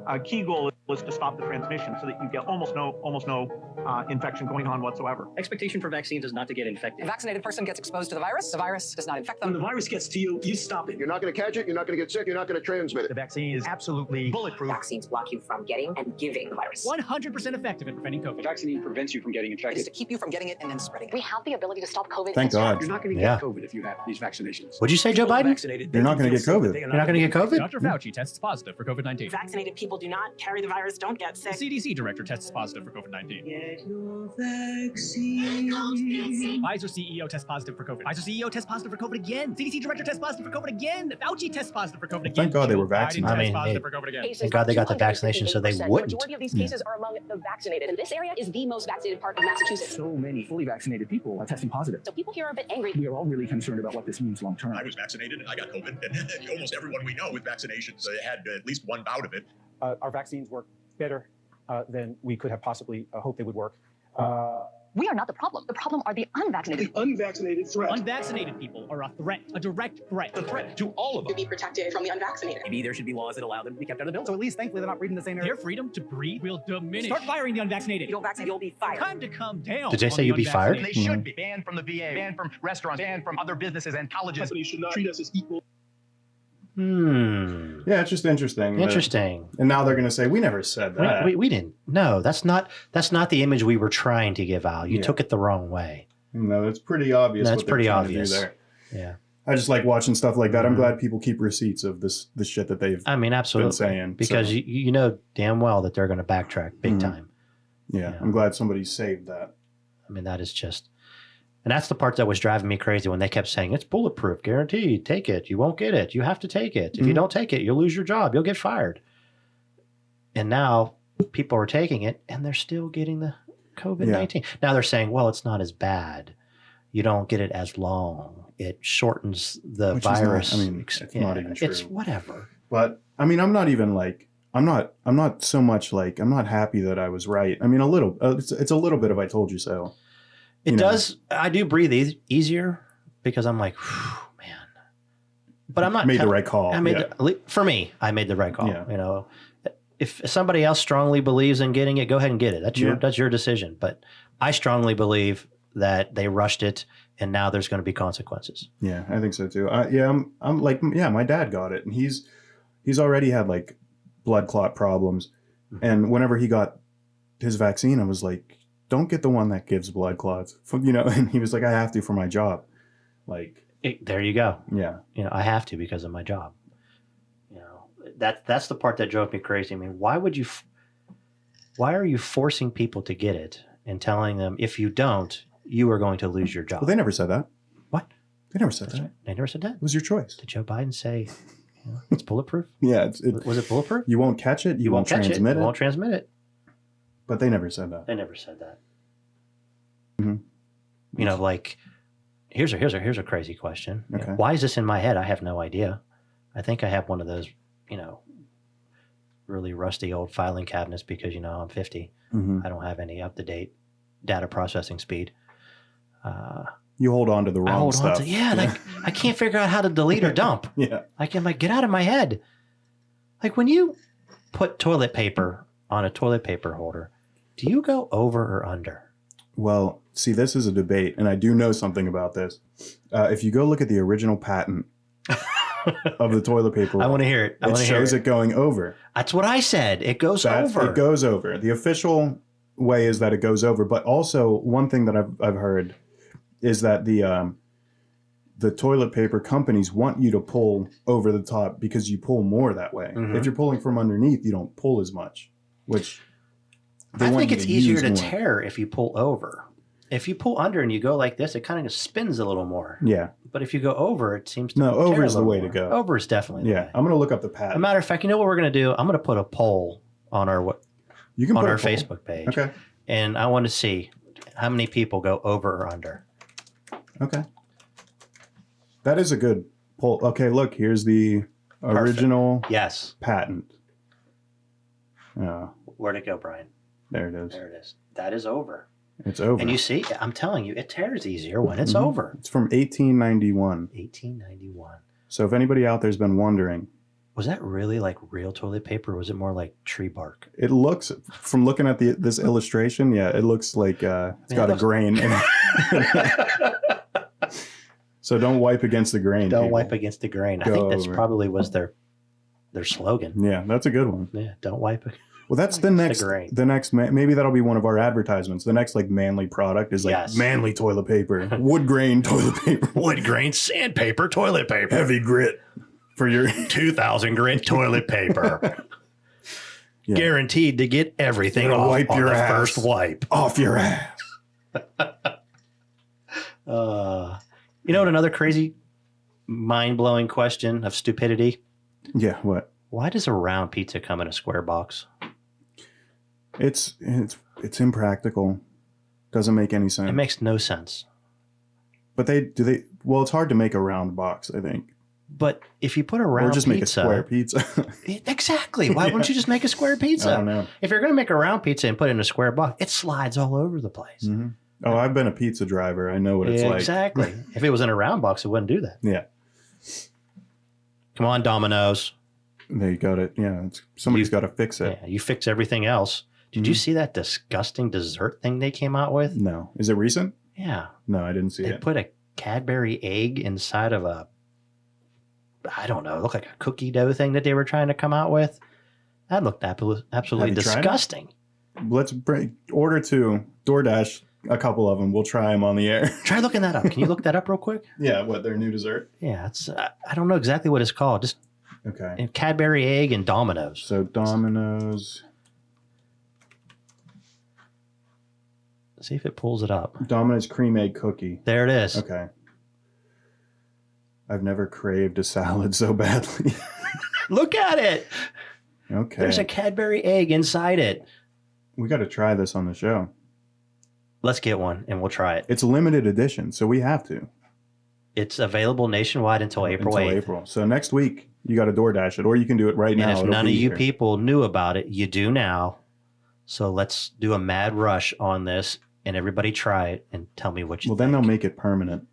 A key goal is to stop the transmission so that you get almost no infection going on whatsoever. Expectation for vaccines is not to get infected. A vaccinated person gets exposed to the virus does not infect them. When the virus gets to you, you stop it. You're not going to catch it, you're not going to get sick, you're not going to transmit it. The vaccine is absolutely bulletproof. Vaccines block you from getting and giving the virus. 100% effective in preventing COVID. The vaccine prevents you from getting It is infected. to keep you from getting it and then spreading it. We have the ability to stop COVID. Thank God. You're not going to get COVID if you have these vaccinations. What'd you say, Joe Biden? You're not going to get COVID. You're not going to get COVID? Dr. Fauci tests positive for COVID-19. Vaccinated people do not carry the virus, don't get sick. The CDC director tests positive for COVID-19. Get your vaccine. Pfizer CEO tests positive for COVID. Pfizer CEO tests positive for COVID again. CDC director tests positive for COVID again. Fauci tests positive for COVID again. Thank God they were vaccinated. Biden tests positive for COVID again. Thank God they got the vaccination so they wouldn't. The majority of these cases are among the vaccinated, and this area is the most vaccinated part of Massachusetts. So many fully vaccinated people are testing positive. So people here are a bit angry. We are all really concerned about what this means long term. I was vaccinated and I got COVID, and almost everyone we know with vaccinations had at least one bout of it. Our vaccines work better than we could have possibly hoped they would work. We are not the problem. The problem are the unvaccinated. The unvaccinated threat. Unvaccinated people are a threat, a direct threat. A threat to all of us. To be protected from the unvaccinated. Maybe there should be laws that allow them to be kept out of the building. So at least, thankfully, they're not breathing the same air. Their freedom to breathe will diminish. Start firing the unvaccinated. If you don't vaccinate, you'll be fired. Time to come down. Did they say you'll be fired? They should be banned from the VA, banned from restaurants, banned from other businesses and colleges. Companies should not treat us as equal. Yeah, it's just interesting. Interesting. And now they're going to say, we never said that. We didn't. No, that's not the image we were trying to give out. You took it the wrong way. No, it's pretty obvious. That's what they're pretty trying to do obvious. there. Yeah. I just like watching stuff like that. I'm glad people keep receipts of this shit that they've absolutely been saying. Because so. you know damn well that they're going to backtrack big time. Yeah, I'm glad somebody saved that. I mean, that is just... And that's the part that was driving me crazy when they kept saying, it's bulletproof, guaranteed, take it. You won't get it. You have to take it. If you don't take it, you'll lose your job. You'll get fired. And now people are taking it and they're still getting the COVID-19. Yeah. Now they're saying, well, it's not as bad. You don't get it as long. It shortens the virus. It's not even true. It's whatever. But I mean, I'm not even like, I'm not so much like, I'm not happy that I was right. I mean, a little, it's a little bit of I told you so. It does. I do breathe easier because I'm like, man. But I'm not made the right call. For me, I made the right call. Yeah. You know, if somebody else strongly believes in getting it, go ahead and get it. That's your decision. But I strongly believe that they rushed it, and now there's going to be consequences. Yeah, I think so too. I'm like, my dad got it, and he's already had like blood clot problems, and whenever he got his vaccine, I was like, don't get the one that gives blood clots, and he was like, I have to for my job. Like, there you go. Yeah. I have to because of my job. That's the part that drove me crazy. I mean, why are you forcing people to get it and telling them if you don't, you are going to lose your job? Well, they never said that. What? They never said that. Right. They never said that. It was your choice. Did Joe Biden say it's bulletproof? Yeah. Was it bulletproof? You won't catch it. You won't transmit it. You won't transmit it. But they never said that. They never said that. Mm-hmm. Like, here's a crazy question. Okay. Why is this in my head? I have no idea. I think I have one of those, really rusty old filing cabinets because, I'm 50. Mm-hmm. I don't have any up-to-date data processing speed. You hold on to the wrong stuff. I can't figure out how to delete or dump. Yeah. I'm like, get out of my head. Like when you put toilet paper on a toilet paper holder, do you go over or under? Well, see, this is a debate, and I do know something about this. If you go look at the original patent of the toilet paper, I want to hear it. It shows it going over. That's what I said. It goes over. It goes over. The official way is that it goes over, but also one thing that I've heard is that the toilet paper companies want you to pull over the top because you pull more that way. Mhm. If you're pulling from underneath, you don't pull as much, which they I want think you it's to easier use to more. tear if you pull over. If you pull under and you go like this, it kind of spins a little more. Yeah. But if you go over, it seems to No, tear over a is the little way more. to go. Over is definitely the Yeah. way. I'm going to look up the As a patent. matter of fact, you know what we're going to do? I'm going to put a poll on our You can on put our a poll. Facebook page. Okay. And I want to see how many people go over or under. Okay. That is a good poll. Okay, look, here's the original Yes. patent. Where'd it go, Brian? There it is. There it is. That is over. It's over. And you see, I'm telling you, it tears easier when it's Mhm. over. It's from 1891. 1891. So if anybody out there's been wondering, Was that really like real toilet paper, or was it more like tree bark? it looks, from looking at this illustration, yeah, it looks like it's got a grain in it. So don't wipe against the grain. Don't people. wipe against the grain. I Go think that's over. probably was their slogan. Yeah, that's a good one. Yeah, don't wipe it. Well, that's the grain. next, maybe that'll be one of our advertisements. The next like manly product is like Yes. manly toilet paper, wood grain toilet paper, Wood grain sandpaper toilet paper. heavy grit for your 2,000 grit toilet paper. Yeah. Guaranteed to get everything Gonna off wipe on your the ass. first wipe. off your ass. You know what? Another crazy, mind-blowing question of stupidity. Yeah, what? Why does a round pizza come in a square box? It's impractical. Doesn't make any sense. It makes no sense. But well, it's hard to make a round box, I think. But if you put a round Or just pizza, make a square pizza. Exactly. Why wouldn't you just make a square pizza? I don't know. If you're going to make a round pizza and put it in a square box, it slides all over the place. Mm-hmm. Oh, I've been a pizza driver. I know what it's like. Exactly. If it was in a round box, it wouldn't do that. Yeah. Come on, Domino's. They got it. Yeah. Somebody's got to fix it. Yeah, you fix everything else. Did you see that disgusting dessert thing they came out with? No. Is it recent? Yeah. No, I didn't see They it. put a Cadbury egg inside of I don't know, it looked like a cookie dough thing that they were trying to come out with. That looked absolutely Have you tried it? disgusting. Let's order 2, DoorDash a couple of them. We'll try them on the air. Try looking that up. Can you look that up real quick? Yeah, what, their new dessert? Yeah, it's I don't know exactly what it's called. Just Okay. Cadbury egg and Domino's. So Domino's. See if it pulls it up. Domino's cream egg cookie. There it is. Okay. I've never craved a salad so badly. Look at it. Okay. There's a Cadbury egg inside it. We got to try this on the show. Let's get one and we'll try it. It's a limited edition, so we have to. It's available nationwide until April 8th. April. So next week, you got to DoorDash it, or you can do it right now. And if It'll none of be you here. people knew about it, you do now. So let's do a mad rush on this and everybody try it and tell me what you Well, think. then they'll make it permanent.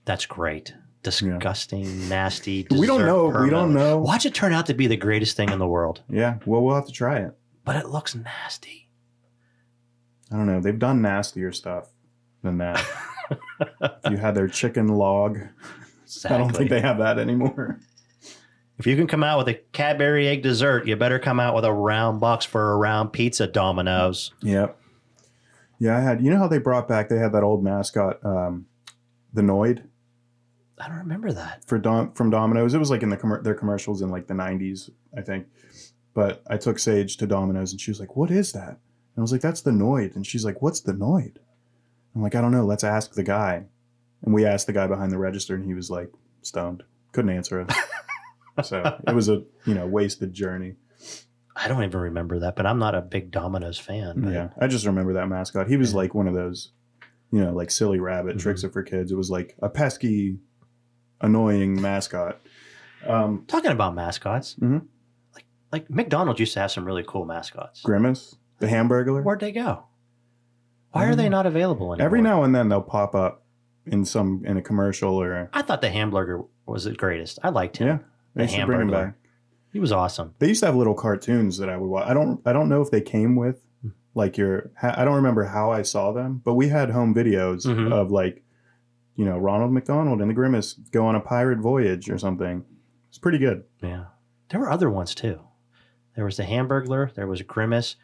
That's great. Disgusting, nasty. We don't dessert know. We permanent. don't know. Watch it turn out to be the greatest thing in the world. Yeah. Well, we'll have to try it. But it looks nasty. I don't know. They've done nastier stuff than that. If you had their chicken log, Exactly. I don't think they have that anymore. If you can come out with a Cadbury egg dessert, you better come out with a round box for a round pizza, Domino's. Yep. Yeah, I had. You know how they brought back? They had that old mascot, the Noid, I don't remember that. from Domino's. It was like in their commercials in like the 90s, I think. But I took Sage to Domino's and she was like, "What is that?" And I was like, "That's the Noid." And she's like, "What's the Noid?" I'm like, "I don't know. Let's ask the guy." And we asked the guy behind the register, and he was like stoned, couldn't answer us. So it was a wasted journey. I don't even remember that, but I'm not a big Domino's fan. But Yeah, I just remember that mascot. He was like one of those, like silly rabbit tricks it for kids. It was like a pesky, annoying mascot. Talking about mascots, Mhm. like McDonald's used to have some really cool mascots. Grimace, the Hamburglar. Where'd they go? Why are they not available anymore? Every now and then they'll pop up in a commercial or. I thought the Hamburger was the greatest. I liked him. Yeah, they The should bring him Hamburglar. back. He was awesome. They used to have little cartoons that I would watch. I don't know if they came with like I don't remember how I saw them, but we had home videos Mhm. of like, Ronald McDonald and the Grimace go on a pirate voyage or something. It's pretty good. Yeah. There were other ones too. There was the Hamburglar, there was Grimace,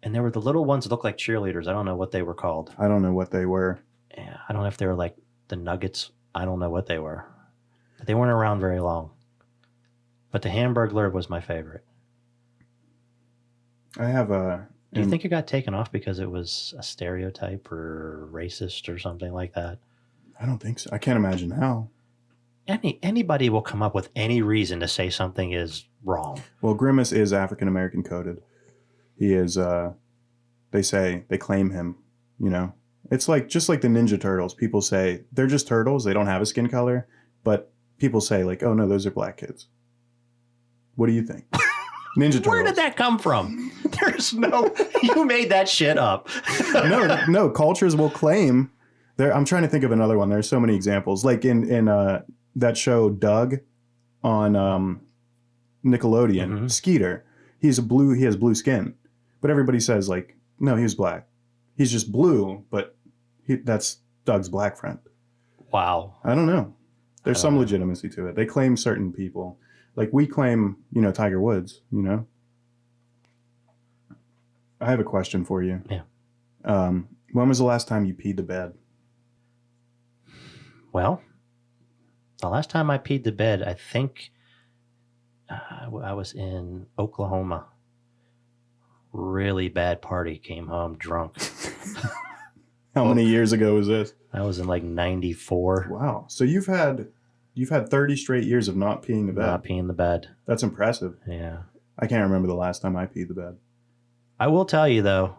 and there were the little ones that looked like cheerleaders. I don't know what they were called. I don't know what they were. Yeah, I don't know if they were like the Nuggets I don't know what they were. But they weren't around very long. But the Hamburglar was my favorite. I have a. Do you think it got taken off because it was a stereotype or racist or something like that? I don't think so. I can't imagine how. Anybody will come up with any reason to say something is wrong. Well, Grimace is African American coded. He is. They claim him. It's just like the Ninja Turtles. People say they're just turtles. They don't have a skin color, but people say like, oh no, those are black kids. What do you think? Ninja Turtles. Where did that come from? There's no. You made that shit up. No. Cultures will claim. I'm trying to think of another one. There's so many examples. Like in that show Doug on Nickelodeon, Mm-hmm. Skeeter. He has blue skin, but everybody says like, no, he was black. He's just blue, but that's Doug's black friend. Wow. I don't know. There's some legitimacy to it. They claim certain people. Like we claim, Tiger Woods, I have a question for you. Yeah. When was the last time you peed the bed? Well, the last time I peed the bed, I think I was in Oklahoma. Really bad party. Came home drunk. How many years ago was this? I was in like 94. Wow. So you've had 30 straight years of not peeing the bed. Not peeing the bed. That's impressive. Yeah. I can't remember the last time I peed the bed. I will tell you though,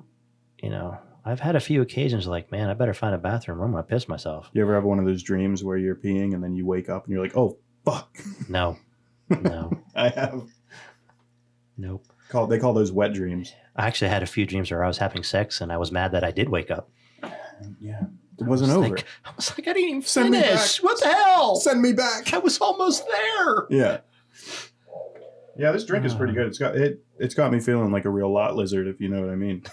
I've had a few occasions like, man, I better find a bathroom. I'm going to piss myself. You ever have one of those dreams where you're peeing and then you wake up and you're like, oh, fuck. No. I have. Nope. They call those wet dreams. I actually had a few dreams where I was having sex and I was mad that I did wake up. Yeah. It wasn't over. I was like, I didn't even Send me finish. back. What the hell? Send me back. I was almost there. Yeah. Yeah, this drink is pretty good. It's got me feeling like a real lot lizard, if you know what I mean.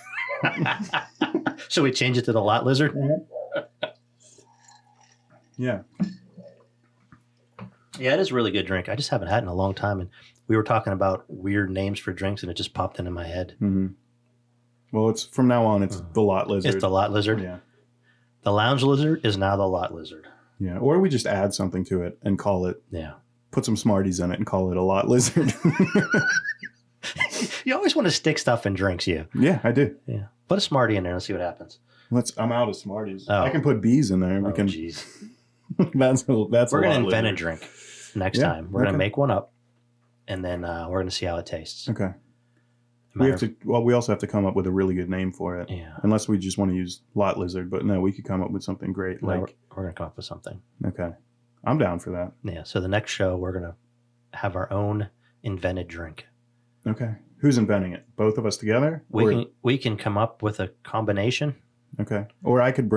Should we change it to the lot lizard? Yeah. Yeah, it is a really good drink. I just haven't had it in a long time. And we were talking about weird names for drinks and it just popped into my head. Mm-hmm. Well, it's from now on, it's the lot lizard. It's the lot lizard? Yeah. The lounge lizard is now the lot lizard. Yeah. Or we just add something to it and call it. Yeah. Put some Smarties in it and call it a lot lizard. You always want to stick stuff in drinks, you. Yeah, I do. Yeah. Put a Smartie in there and see what happens. I'm out of Smarties. Oh. I can put bees in there. Jeez. That's We're going to invent a drink next time. We're going to okay. make one up and then we're going to see how it tastes. Okay. We also have to come up with a really good name for it. Yeah. Unless we just want to use lot lizard, but no, we could come up with something great. No, we're going to come up with something. Okay. I'm down for that. Yeah. So the next show, we're going to have our own invented drink. Okay. Who's inventing it? Both of us together? We can come up with a combination. Okay. Or I could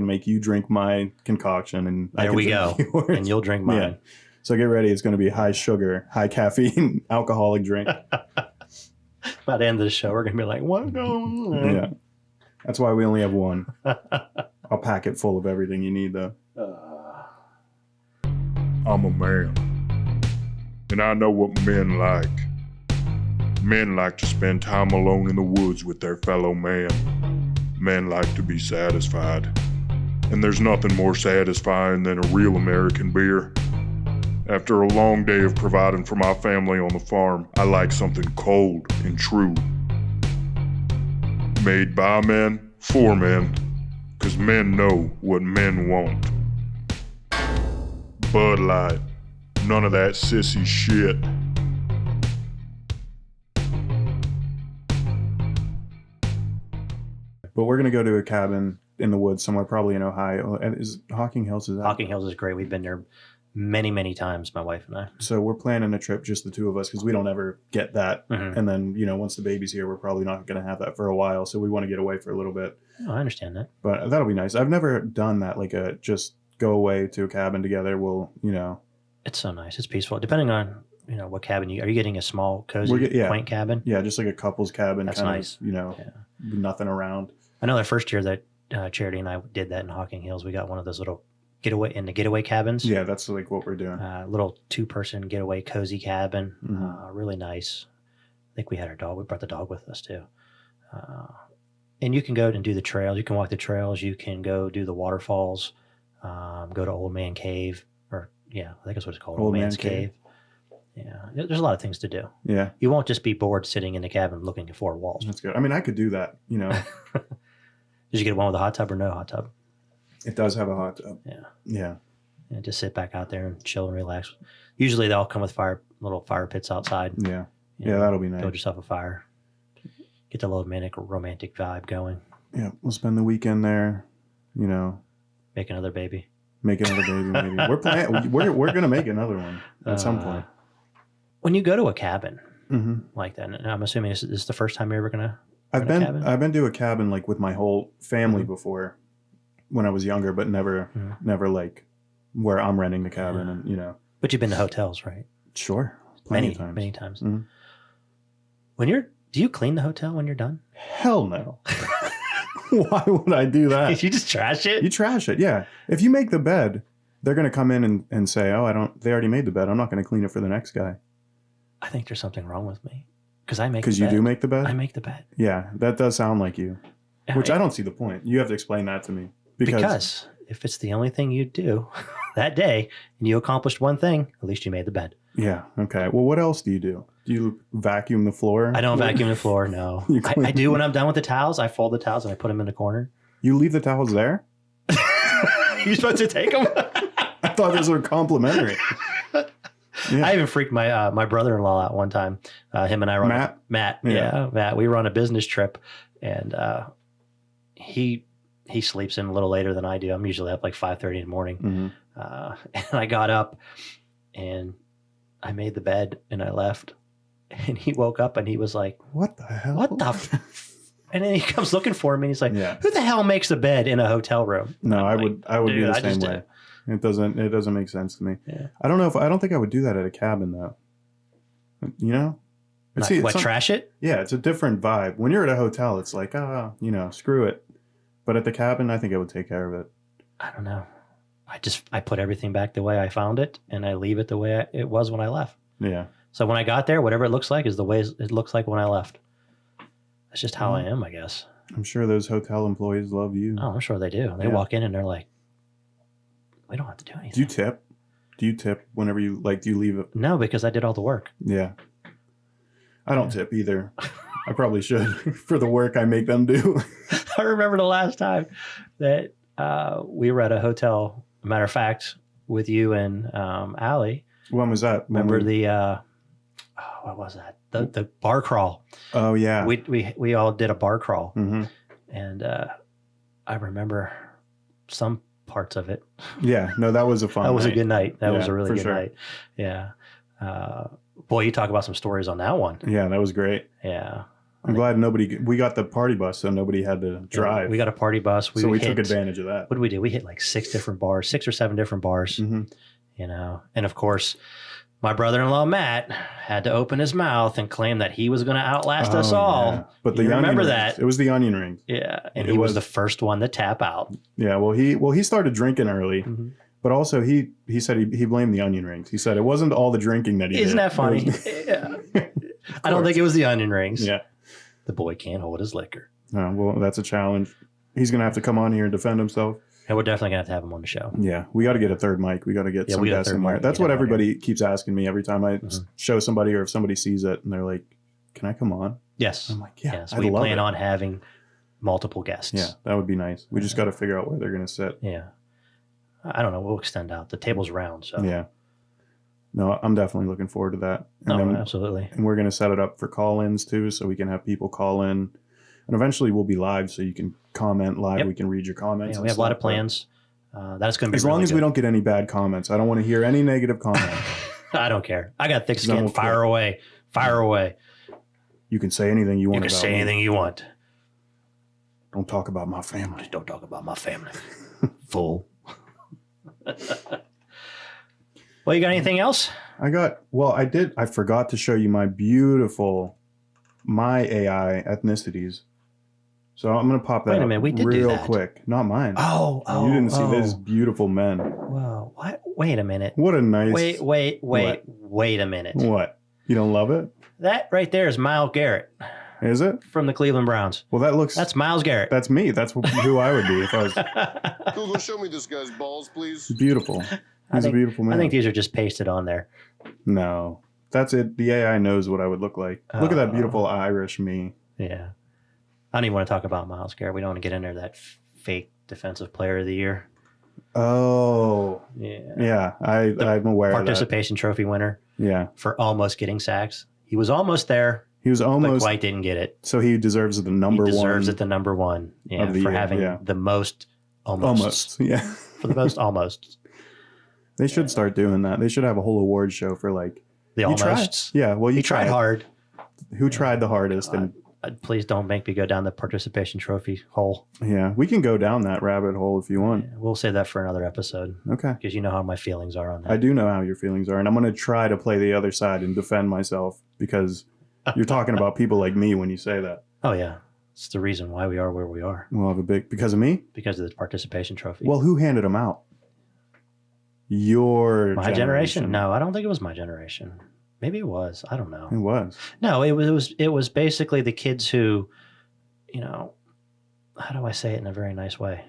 make you drink my concoction and there we go. And you'll drink mine. Yeah. So get ready. It's going to be high sugar, high caffeine, alcoholic drink. By the end of the show, we're going to be like, what going on? Yeah. That's why we only have one. I'll pack it full of everything you need though. I'm a man. And I know what men like. Men like to spend time alone in the woods with their fellow man. Men like to be satisfied. And there's nothing more satisfying than a real American beer. After a long day of providing for my family on the farm, I like something cold and true. Made by men, for men, 'cause men know what men want. Bud Light. None of that sissy shit. But we're going to go to a cabin in the woods somewhere, probably in Ohio. Is Hocking Hills? Hocking Hills is great. We've been there many, many times, my wife and I. So we're planning a trip, just the two of us, because we don't ever get that. Mm-hmm. And then, once the baby's here, we're probably not going to have that for a while. So we want to get away for a little bit. Oh, I understand that. But that'll be nice. I've never done that, like just go away to a cabin together. We'll, It's so nice. It's peaceful. Depending on, what cabin are you getting a small, cozy, quaint cabin? Yeah, just like a couple's cabin. That's kind nice. Of, nothing around. I know the first year that Charity and I did that in Hocking Hills, we got one of those little getaway cabins. Yeah, that's like what we're doing. Little 2-person getaway cozy cabin. Mm-hmm. Really nice. I think we had our dog. We brought the dog with us too. And you can go and do the trails. You can walk the trails. You can go do the waterfalls. Go to Old Man Cave, or I think that's what it's called, Old Old Man's Man's Cave. Cave. Yeah, there's a lot of things to do. Yeah. You won't just be bored sitting in the cabin looking at four walls. That's good. I mean, I could do that, you know. Did you get one with a hot tub or no hot tub? It does have a hot tub. Yeah. Yeah. And just sit back out there and chill and relax. Usually they all come with little fire pits outside. Yeah. You Yeah, know, that'll be nice. Build yourself a fire. Get the little romantic vibe going. Yeah, we'll spend the weekend there, you know. Make another baby. Make another baby, maybe. We're planning. We're gonna make another one at some point. When you go to a cabin Mm-hmm. like that, and I'm assuming this is the first time you're ever gonna. I've been to a cabin like with my whole family before, when I was younger, but never like where I'm renting the cabin, and you know. But you've been to hotels, right? Sure, many times. Many times. Mhm. Do you clean the hotel when you're done? Hell no. Why would I do that? You just trash it? You trash it, yeah. If you make the bed, they're going to come in and say, oh, they already made the bed. I'm not going to clean it for the next guy. I think there's something wrong with me. Because you do make the bed? I make the bed. Yeah, that does sound like you. Which I don't see the point. You have to explain that to me. Because if it's the only thing you do that day and you accomplished one thing, at least you made the bed. Yeah, okay. Well, what else do you do? Do you vacuum the floor? I don't vacuum the floor, no. I do when I'm done with the towels. I fold the towels and I put them in the corner. You leave the towels there? You supposed to take them? I thought those were complimentary. Yeah. I even freaked my brother-in-law out one time. Him and I run Matt. Matt. We were on a business trip, and he sleeps in a little later than I do. I'm usually up like 5:30 in the morning, and I got up and I made the bed and I left, and he woke up and he was like, "What the hell? What the?" And then he comes looking for me and he's like, "Who the hell makes a bed in a hotel room?" No, I would be the same just way. It doesn't make sense to me. Yeah. I don't think I would do that at a cabin though. You know? Trash it? Yeah, it's a different vibe. When you're at a hotel, it's like, screw it. But at the cabin, I think I would take care of it. I don't know. I put everything back the way I found it, and I leave it the way it was when I left. Yeah. So when I got there, whatever it looks like is the way it looks like when I left. That's just how I am, I guess. I'm sure those hotel employees love you. Oh, I'm sure they do. They walk in and they're like, we don't have to do anything. Do you tip? Do you tip whenever you do you leave it? No, because I did all the work. Yeah. I don't tip either. I probably should for the work I make them do. I remember the last time that we were at a hotel, matter of fact, with you and Allie. When was that? Remember what was that? The bar crawl. Oh yeah. We all did a bar crawl. Mm-hmm. And I remember some parts of it. Yeah, no, that was a fun That was night. a good night. That was a really good night. Yeah. Boy, you talk about some stories on that one. Yeah, that was great. Yeah. I'm glad we got the party bus, so nobody had to drive. Yeah, we got a party bus. So we took advantage of that. What did we do? We hit like 6 or 7 different bars, Mm-hmm. you know, and of course, my brother-in-law, Matt, had to open his mouth and claim that he was going to outlast us all. Yeah. But you remember rings. that. It was the onion rings. Yeah. And he was the first one to tap out. Yeah. Well, he started drinking early, but also he said he blamed the onion rings. He said it wasn't all the drinking that he Isn't did. that funny? Yeah. I don't think it was the onion rings. Yeah. The boy can't hold his liquor. Oh, well, that's a challenge. He's going to have to come on here and defend himself. And we're definitely going to have him on the show. Yeah, we got to get a third mic. We got to get some guests in there. That's what everybody keeps asking me every time I show somebody or if somebody sees it and they're like, "Can I come on?" Yes. I'm like, "Yeah." Yes. We plan on having multiple guests. Yeah, that would be nice. We just got to figure out where they're going to sit. Yeah. I don't know. We'll extend out. The table's round. So yeah. No, I'm definitely looking forward to that. And absolutely. And we're going to set it up for call-ins too, so we can have people call in. And eventually we'll be live, so you can comment live. Yep. We can read your comments. Yeah, we have a lot of plans. That's going to be as long as we don't get any bad comments. I don't want to hear any negative comments. I don't care. I got thick skin. Fire away. Fire away. You can say anything you want. You can say anything you want. Don't talk about my family. Don't talk about my family. Fool. Well, you got anything else? I forgot to show you my AI ethnicities. So I'm going to pop that Wait a minute, we did do real that. quick. Not mine. Oh. You didn't see this beautiful men. Whoa. What? Wait a minute. What a nice. Wait a minute. What? You don't love it? That right there is Myles Garrett. Is it? From the Cleveland Browns. Well, that's Myles Garrett. That's me. That's who I would be if I was. Google, show me this guy's balls, please. Beautiful. He's a beautiful man. I think these are just pasted on there. No, that's it. The AI knows what I would look like. Look at that beautiful Irish me. Yeah. I don't even want to talk about Myles Garrett. We don't want to get into that fake defensive player of the year. Oh. Yeah. I'm aware of that. Participation trophy winner. Yeah. For almost getting sacks. He was almost there. He was almost. But quite didn't get it. So he deserves the number one. He deserves it the number one. Yeah. Of the for year, having the most almost. Almost. Yeah. For the most almost. They should start doing that. They should have a whole award show for like the almosts. Yeah. Well, you tried hard. Who tried the hardest? And please don't make me go down the participation trophy hole. Yeah, we can go down that rabbit hole if you want. Yeah, we'll save that for another episode. Okay. Because you know how my feelings are on that. I do know how your feelings are, and I'm going to try to play the other side and defend myself because you're talking about people like me when you say that. Oh, yeah. It's the reason why we are where we are. Well, because of me? Because of the participation trophy. Well, who handed them out? My generation? No, I don't think it was my generation. Maybe it was. I don't know. It was. No, it was basically the kids who, how do I say it in a very nice way?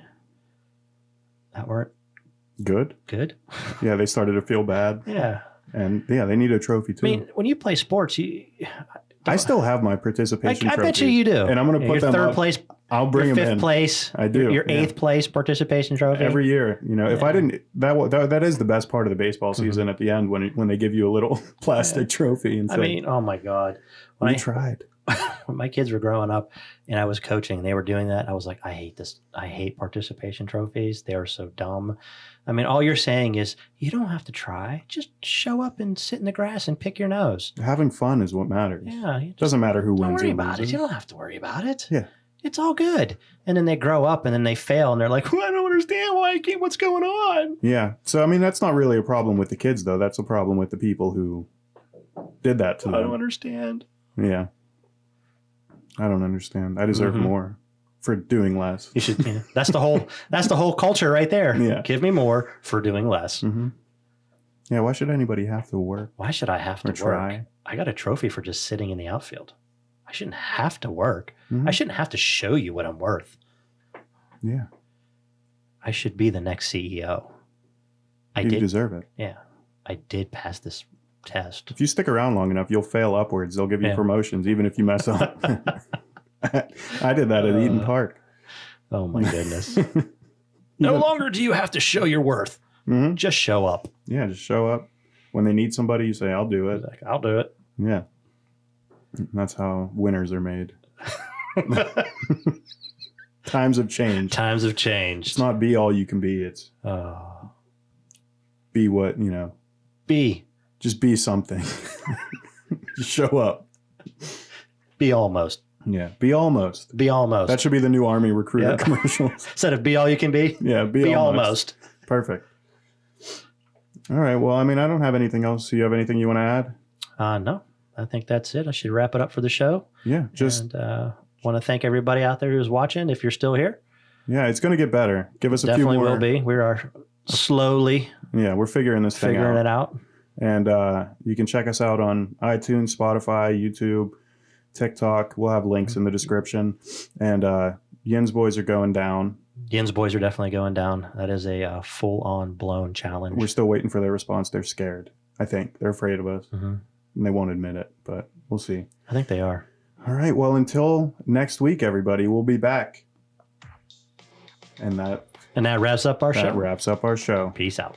That weren't good. Yeah, they started to feel bad. Yeah. And yeah, they need a trophy too. I mean, when you play sports, I still have my participation trophy. I bet you do. And I'm going to put them third up. place. I'll bring them in. Fifth place. I do. Your eighth place participation trophy. Every year. If I didn't, that is the best part of the baseball season at the end when they give you a little plastic trophy. And say, oh my God. I tried. When my kids were growing up and I was coaching, they were doing that. I was like, I hate this. I hate participation trophies. They are so dumb. I mean, all you're saying is you don't have to try. Just show up and sit in the grass and pick your nose. Having fun is what matters. Yeah. It doesn't matter who wins. Don't worry about it. You don't have to worry about it. Yeah. It's all good. And then they grow up and then they fail and they're like, well, I don't understand what's going on. Yeah. So, I mean, that's not really a problem with the kids, though. That's a problem with the people who did that to them. I don't understand. Yeah. I don't understand. I deserve more for doing less. You should. That's the whole culture right there. Yeah. Give me more for doing less. Mm-hmm. Yeah. Why should anybody have to work? Why should I have to work? I got a trophy for just sitting in the outfield. I shouldn't have to work. Mm-hmm. I shouldn't have to show you what I'm worth. Yeah. I should be the next CEO. You deserve it. Yeah. I did pass this test. If you stick around long enough, you'll fail upwards. They'll give you promotions, even if you mess up. I did that at Eaton Park. Oh, my goodness. No longer do you have to show your worth. Mm-hmm. Just show up. Yeah, just show up. When they need somebody, you say, I'll do it. Like, I'll do it. Yeah. That's how winners are made. Times have changed. Times have changed. It's not be all you can be. It's be what, Be. Just be something. Just show up. Be almost. Yeah. Be almost. Be almost. That should be the new Army recruiter commercial. Instead of be all you can be. Yeah. Be almost. Perfect. All right. Well, I mean, I don't have anything else. Do you have anything you want to add? No. I think that's it. I should wrap it up for the show. Yeah. Just want to thank everybody out there who's watching. If you're still here. Yeah, it's going to get better. Give us a Definitely few more. Will be. We are slowly. Yeah, we're figuring this thing out. Figuring it out. And you can check us out on iTunes, Spotify, YouTube, TikTok. We'll have links in the description. And Yin's Boys are going down. Yin's Boys are definitely going down. That is a full-on blown challenge. We're still waiting for their response. They're scared. I think they're afraid of us. Mm-hmm. And they won't admit it, but we'll see. I think they are. All right. Well, until next week, everybody, we'll be back. And that wraps up our show. That wraps up our show. Peace out.